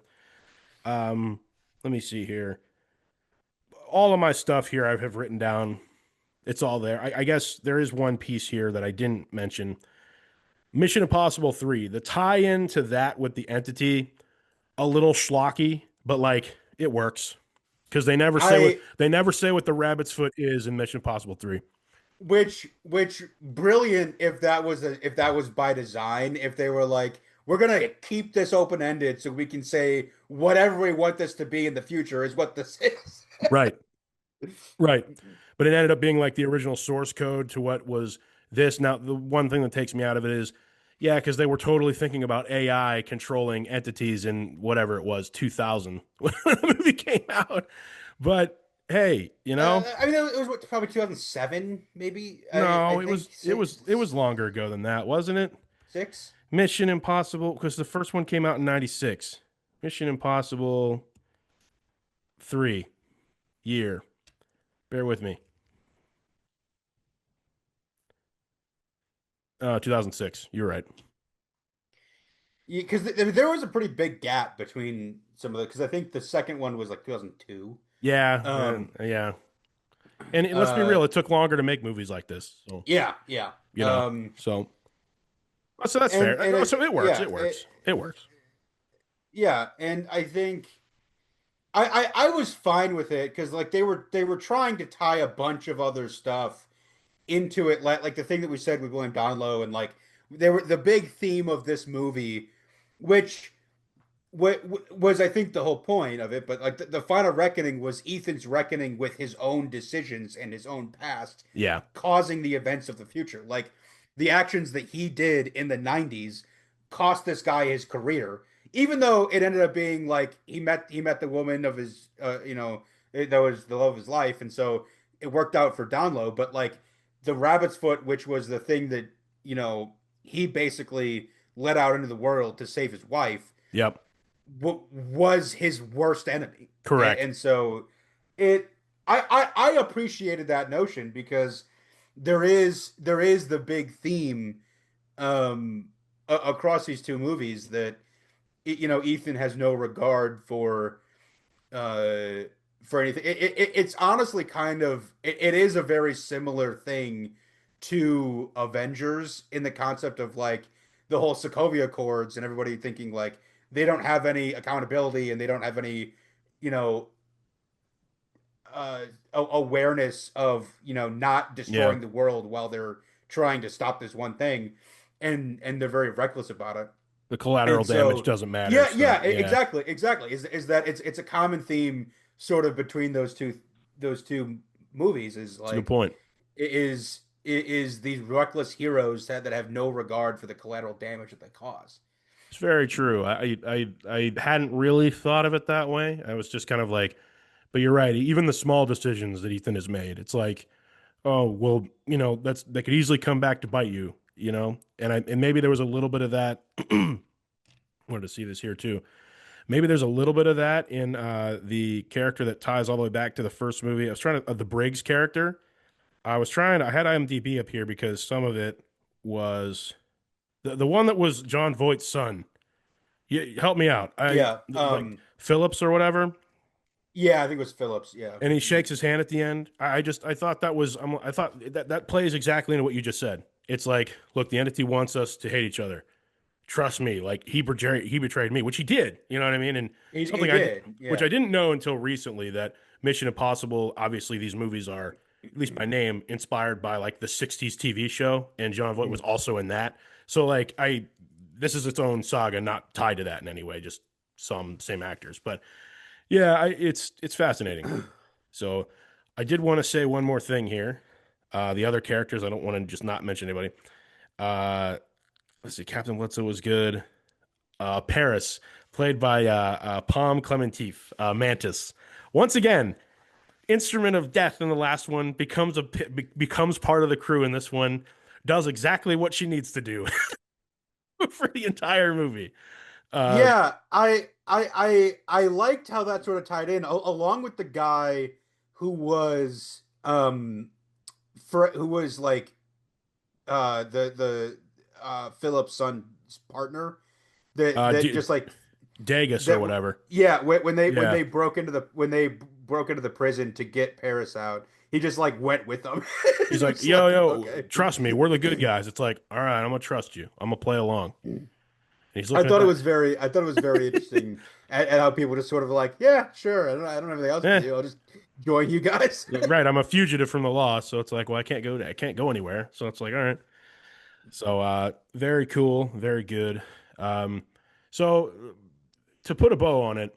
Um, Let me see here. All of my stuff here I have written down. It's all there. I guess there is one piece here that I didn't mention. Mission Impossible 3. The tie-in to that with the entity, a little schlocky, but like it works. Because I they never say what the rabbit's foot is in Mission Impossible 3. which brilliant if that was by design, if they were like we're gonna keep this open ended so we can say whatever we want this to be in the future is what this is. Right. Right. But it ended up being like the original source code to what was this. Now, the one thing that takes me out of it is, yeah, because they were totally thinking about AI controlling entities in whatever it was, 2000, when the movie came out. But hey, I mean, it was what, probably 2007, maybe. I no, think it was longer ago than that, wasn't it? six. Mission Impossible, because the first one came out in 96. Mission Impossible 3 year. Bear with me. 2006. You're right. Because there was a pretty big gap between some of the, because I think the second one was like 2002. Yeah, Um, yeah. And let's be uh, real, it took longer to make movies like this. So, yeah, yeah. you know, so so that's And fair. and So it works. yeah, It works. It works. yeah, and I think I was fine with it because like they were trying to tie a bunch of other stuff into it, like the thing that we said with William Donlow, and like they were the big theme of this movie, which what was I think the whole point of it, but like the final reckoning was Ethan's reckoning with his own decisions and his own past Yeah. causing the events of the future. Like the actions that he did in the 90s cost this guy his career, even though it ended up being like he met the woman of his that was the love of his life, and so it worked out for Download. But like the rabbit's foot, which was the thing that you know he basically let out into the world to save his wife, Yep. was his worst enemy. Correct. And so it I appreciated that notion because there is the big theme across these two movies that Ethan has no regard uh for anything. It's honestly kind of it is a very similar thing to Avengers in the concept of like the whole Sokovia Accords and everybody thinking like they don't have any accountability and they don't have any you know awareness of not Yeah. destroying the world while they're trying to stop this one thing, and they're very reckless about it. The collateral And damage so, doesn't matter. yeah, So yeah, yeah, exactly. Is that it's a common theme sort of between those two movies is it's a good like point. it is these reckless heroes that have no regard for the collateral damage that they cause. It's very true. I hadn't really thought of it that way. I was just kind of like, but you're right. Even the small decisions that Ethan has made, it's like, oh well, that could easily come back to bite you, and maybe there was a little bit of that. I wanted to see this here too. Maybe there's a little bit of that in the character that ties all the way back to the first movie. I was trying to the Briggs character. I had IMDb up here because some of it was the one that was John Voight's son. Help me out. I Yeah, like Phillips or whatever, yeah, I think it was Phillips. Yeah. and he shakes his hand at the end. I thought that was I thought that plays exactly into what you just said. It's like, look, the entity wants us to hate each other. Trust me, like he betrayed me, which he did. You know what I mean? And He something did. which Yeah. I didn't know until recently that Mission Impossible. Obviously, these movies are at least by name inspired by like the '60s TV show, and John Voight was also in that. So like this is its own saga, not tied to that in any way, just some same actors. But yeah, it's fascinating. So I did want to say one more thing here. The other characters, I don't want to just not mention anybody. Uh, let's see, Captain Blitzer was good. Paris, played by Palm Clementif, Mantis. Once again, instrument of death in the last one becomes part of the crew in this one. Does exactly what she needs to do for the entire movie. Uh, Yeah, I liked how that sort of tied in along with the guy who was who was like the Philip's son's partner that D- just like Dagus or that whatever. yeah when Yeah, they broke into the prison to get Paris out, he just like went with them. he's It like, was yo, like yo, okay. trust me, we're the good guys. It's like, all right, I'm gonna trust you. I'm gonna play along. And he's I looking at thought it that. was very interesting at how people just sort of like, yeah, sure, I don't have anything else to Eh, do. I'll just join you guys. right. I'm a fugitive from the law, so it's like, well, I can't go anywhere. So it's like, all right. So very cool, very good. Um, so to put a bow on it,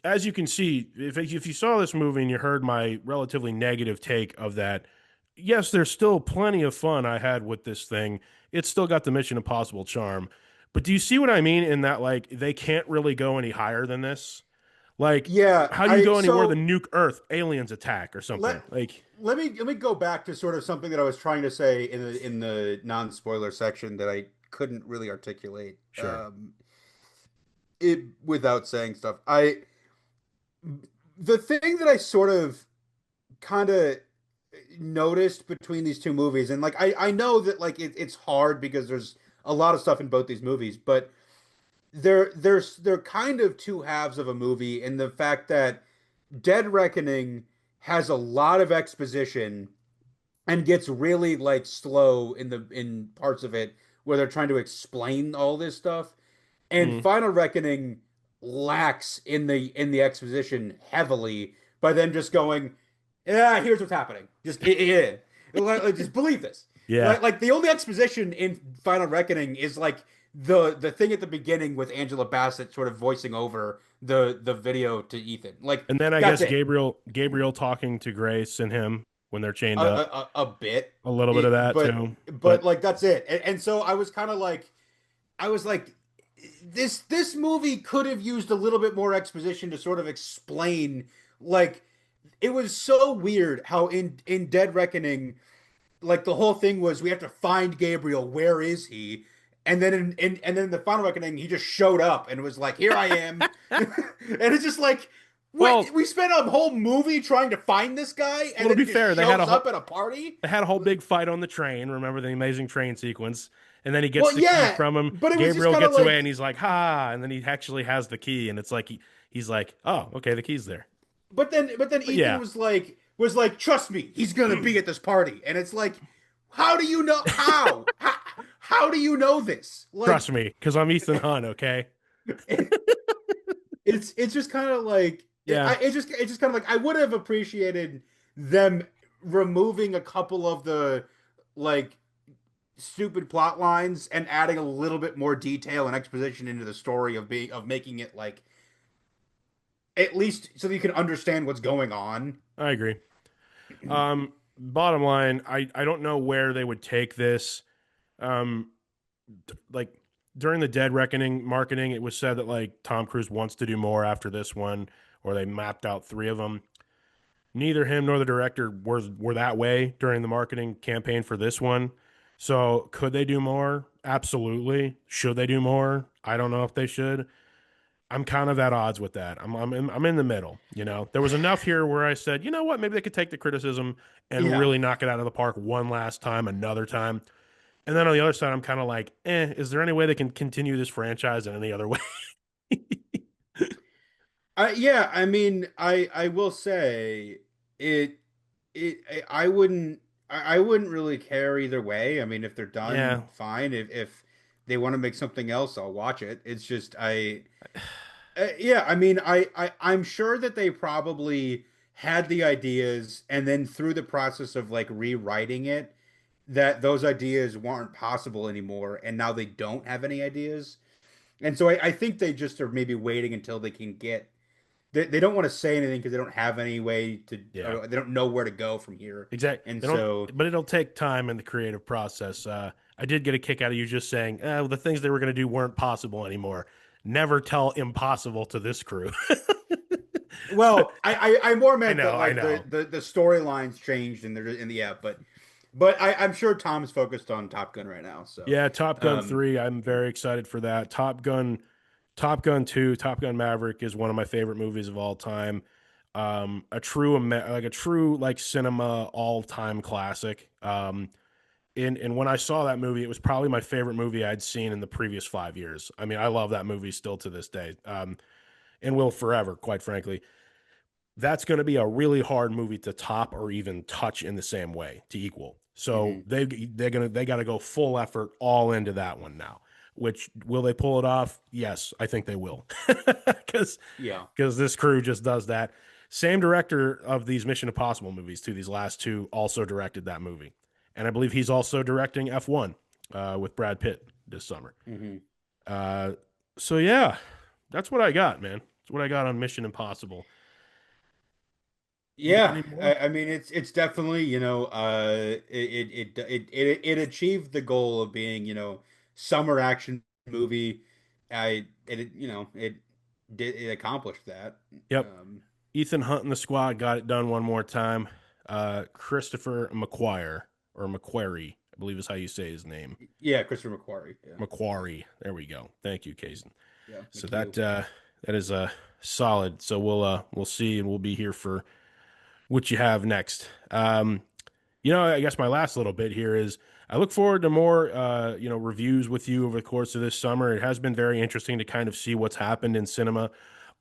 as you can see, if you saw this movie and you heard my relatively negative take of that, yes, there's still plenty of fun I had with this thing. It's still got the Mission Impossible charm. But do you see what I mean in that like they can't really go any higher than this? Like, Yeah, how do you I go anywhere the so nuke Earth, aliens attack or let something? Like, let me go back to sort of something that I was trying to say in the non-spoiler section that I couldn't really articulate sure. it without saying stuff. I the thing that I sort of kind of noticed between these two movies, and like I know that like it's hard because there's a lot of stuff in both these movies, but they're kind of two halves of a movie in the fact that Dead Reckoning has a lot of exposition and gets really like slow in parts of it where they're trying to explain all this stuff. And Mm. Final Reckoning lacks in the exposition heavily by them just going, yeah, here's what's happening. Just yeah, like, just believe this. Yeah. Like the only exposition in Final Reckoning is like the thing at the beginning with Angela Bassett sort of voicing over the video to Ethan. Like And then I that's guess it. Gabriel talking to Grace and him when they're chained up. A bit, A little bit of that but too. But like that's it. And so I was kind of like, I was like, this movie could have used a little bit more exposition to sort of explain. Like it was so weird how in Dead Reckoning, like the whole thing was we have to find Gabriel. Where is he? And then and then in the Final Reckoning, he just showed up and was like, "Here I am," and it's just like, well, "What? We spent a whole movie trying to find this guy, well and to then be he just fair, shows up at a party." they had a whole big fight on the train. Remember the amazing train sequence? And then he gets Well, the key yeah, from him. but it was just Gabriel kind of gets away and like, he's like, "Ha!" And then he actually has the key, and it's like he's like, "Oh, okay, the key's there." but then But Ethan yeah, was like, "Trust me, he's gonna be at this party," and it's like, how do you know how do you know this? Like, trust me, because I'm Ethan Hunt. Okay. it's just kind of like Yeah. it's just kind of like I would have appreciated them removing a couple of the like stupid plot lines and adding a little bit more detail and exposition into the story of making it like at least so that you can understand what's going on. I agree. Bottom line, I don't know where they would take this. Um, like during the Dead Reckoning marketing, it was said that like Tom Cruise wants to do more after this one, or they mapped out three of them. Neither him nor the director were that way during the marketing campaign for this one. So could they do more? Absolutely. Should they do more? I don't know if they should. I'm kind of at odds with that. I'm in the middle. You know, there was enough here where I said, you know what, maybe they could take the criticism and Yeah. really knock it out of the park one last time, another time. And then on the other side, I'm kind of like, is there any way they can continue this franchise in any other way? Yeah, I mean, I will say it I wouldn't I wouldn't really care either way. I mean, if they're Yeah, done, fine. If they want to make something else, I'll watch it. It's just yeah, I mean, I'm sure that they probably had the ideas and then through the process of like rewriting it, that those ideas weren't possible anymore, and now they don't have any ideas. And so I think they just are maybe waiting until they can get they don't want to say anything because they don't have any way to yeah, or they don't know where to go from here. exactly. And They don't, so but it'll take time in the creative process. I did get a kick out of you just saying the things they were going to do weren't possible anymore. Never tell impossible to this crew. well, I more I meant know, that I like know. the storylines changed and they're in the yeah, but I'm sure Tom's focused on Top Gun right now. So Yeah, Top Gun um 3, I'm very excited for that. Top Gun 2, Top Gun Maverick is one of my favorite movies of all time. A true like cinema all-time classic. And when I saw that movie, it was probably my favorite movie I'd seen in the previous 5 years. I mean, I love that movie still to this day. And will forever, quite frankly. That's going to be a really hard movie to top or even touch in the same way to equal. So mhm. they got to go full effort all into that one now. Which will they pull it off? Yes, I think they will, because Yeah. this crew just does that. Same director of these Mission Impossible movies too. These last two also directed that movie, and I believe he's also directing F1 with Brad Pitt this summer. Hmm. Uh, so yeah, that's what I got, man. That's what I got on Mission Impossible. You got Yeah, any more? I mean it's definitely, it achieved the goal of being, summer action movie. It accomplished that. Yep. Um Ethan Hunt and the squad got it done one more time. Christopher McQuire or McQuarrie, I believe is how you say his name. yeah, Christopher McQuarrie. Yeah. McQuarrie. There we go. Thank you, Casen. Yeah, So McHugh. that is solid. So we'll see, and we'll be here for what you have next. I guess my last little bit here is I look forward to more, reviews with you over the course of this summer. It has been very interesting to kind of see what's happened in cinema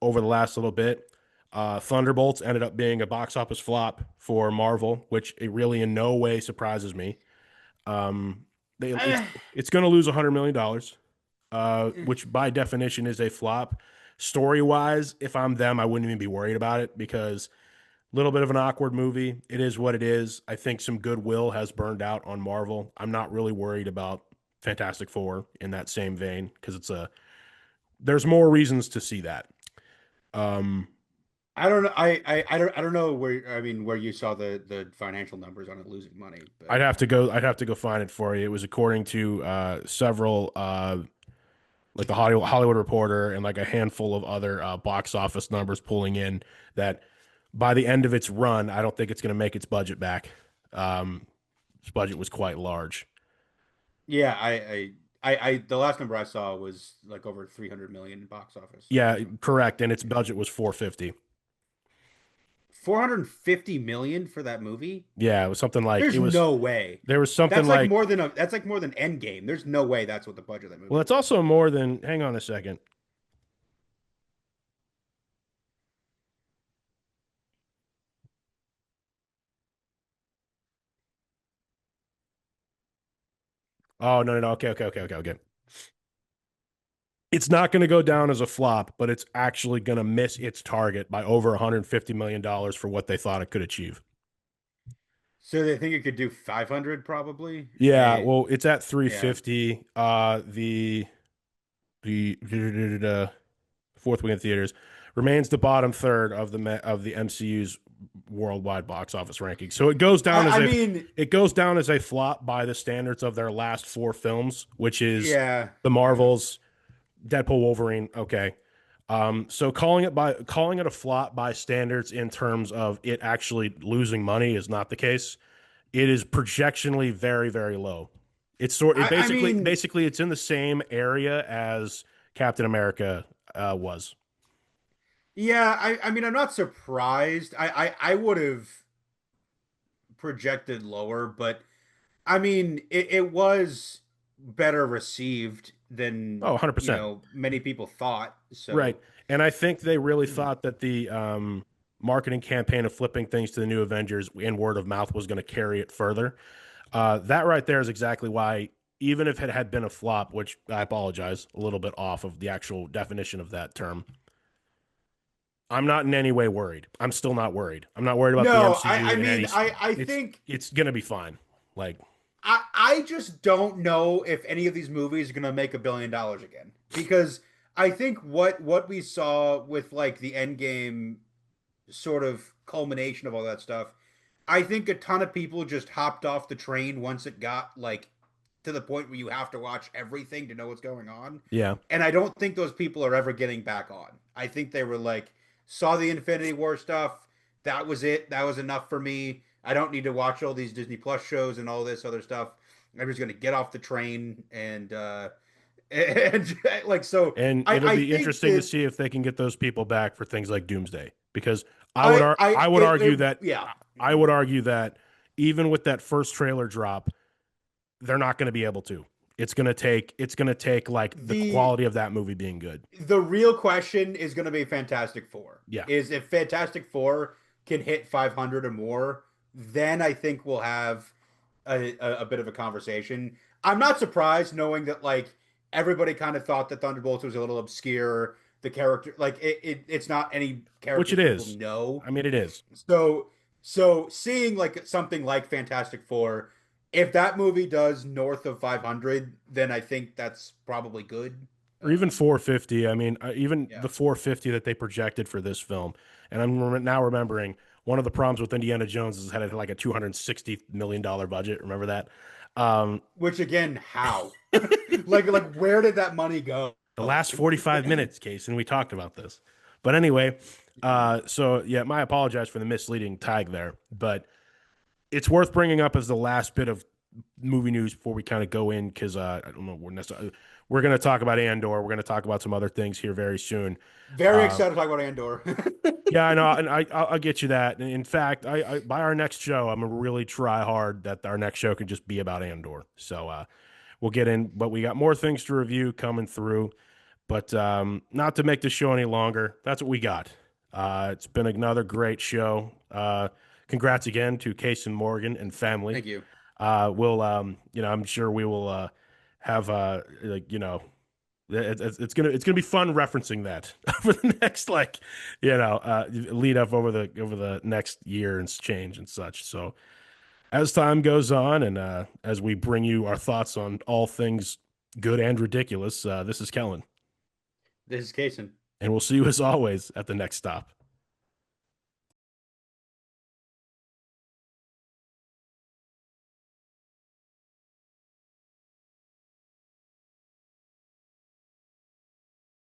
over the last little bit. Thunderbolts ended up being a box office flop for Marvel, which it really in no way surprises me. Um, they Eh, it's going to lose $100 million, which by definition is a flop. Story wise, if I'm them, I wouldn't even be worried about it because little bit of an awkward movie. It is what it is. I think some goodwill has burned out on Marvel. I'm not really worried about Fantastic Four in that same vein because there's more reasons to see that. Um, I don't know. I don't know where I mean where you saw the financial numbers on it losing money, but I'd have to go find it for you. It was according to several like the Hollywood Reporter and like a handful of other box office numbers pulling in that by the end of its run, I don't think it's going to make its budget back. Its budget was quite large. yeah, I the last number I saw was like over 300 million box office. Yeah, So correct. And its budget was 450. 450 million for that movie? Yeah, it was something like There's no way. there was something like That's like more than Endgame. There's no way that's what the budget of that well, movie it's was. also more than hang on a second. Oh no, no, no. Okay. It's not going to go down as a flop, but it's actually going to miss its target by over $150 million for what they thought it could achieve. So they think it could do 500 probably. Yeah, And well, it's at yeah. 350. The fourth week in theaters remains the bottom third of the MCU's worldwide box office ranking. So I mean, it goes down as a flop by the standards of their last four films, which is yeah, the yeah. Marvels, Deadpool, Wolverine. Okay. So calling it a flop by standards in terms of it actually losing money is not the case. It is projectionally very, very low. It I mean, basically it's in the same area as Captain America was. yeah, I mean, I'm not surprised. I would have projected lower, but I mean, it was better received Oh, than, 100%. many people thought. Right. So, And I think they really thought that the marketing campaign of flipping things to the new Avengers and word of mouth was going to carry it further. That right there is exactly why, even if it had been a flop, which I apologize, a little bit off of the actual definition of that term, I'm not in any way worried. I'm still not worried. I'm not worried about the no, MCU I in any. mean, I think It's gonna be fine. Like, I just don't know if any of these movies are gonna make $1 billion again because I think what we saw with like the Endgame sort of culmination of all that stuff, I think a ton of people just hopped off the train once it got like to the point where you have to watch everything to know what's going on. yeah, And I don't think those people are ever getting back on. I think they were like, saw the Infinity War stuff. That was it. That was enough for me. I don't need to watch all these Disney Plus shows and all this other stuff. I'm just gonna get off the train and like so. and it'll I be think interesting to that see if they can get those people back for things like Doomsday, because I would argue that yeah. I would argue that even with that first trailer drop, they're not going to be able to. It's gonna take like the The quality of that movie being good. the real question is going to be Fantastic Four. Yeah, Is if Fantastic Four can hit 500 or more, then I think we'll have a bit of a conversation. I'm not surprised knowing that like everybody kind of thought that Thunderbolts was a little obscure. The character, like it's not any which characters it people is. know. I mean, it is. So so seeing like something like Fantastic Four, if that movie does north of 500, then I think that's probably good. Or even Um, 450. I mean, even yeah. the 450 that they projected for this film. And now remembering one of the problems with Indiana Jones is it had like a $260 million budget. Remember that? Um, Which again, how? Like where did that money go? the last 45 minutes case, and we talked about this. But anyway, so yeah, my apologize for the misleading tag there, but it's worth bringing up as the last bit of movie news before we kind of go in because I don't know we're going to talk about Andor. We're going to talk about some other things here very soon. Very Uh, excited to talk about Andor. yeah, I know, and I'll get you that. In fact, by our next show, I'm gonna really try hard that our next show can just be about Andor. So we'll get in, but we got more things to review coming through. But not to make this show any longer, that's what we got. It's been another great show. Congrats again to Case and Morgan and family. Thank you. I'm sure we will have, it's gonna be fun referencing that over the next lead up over the next year and change and such. So as time goes on and as we bring you our thoughts on all things good and ridiculous, this is Kellan, This is Kason. and we'll see you as always at the next stop.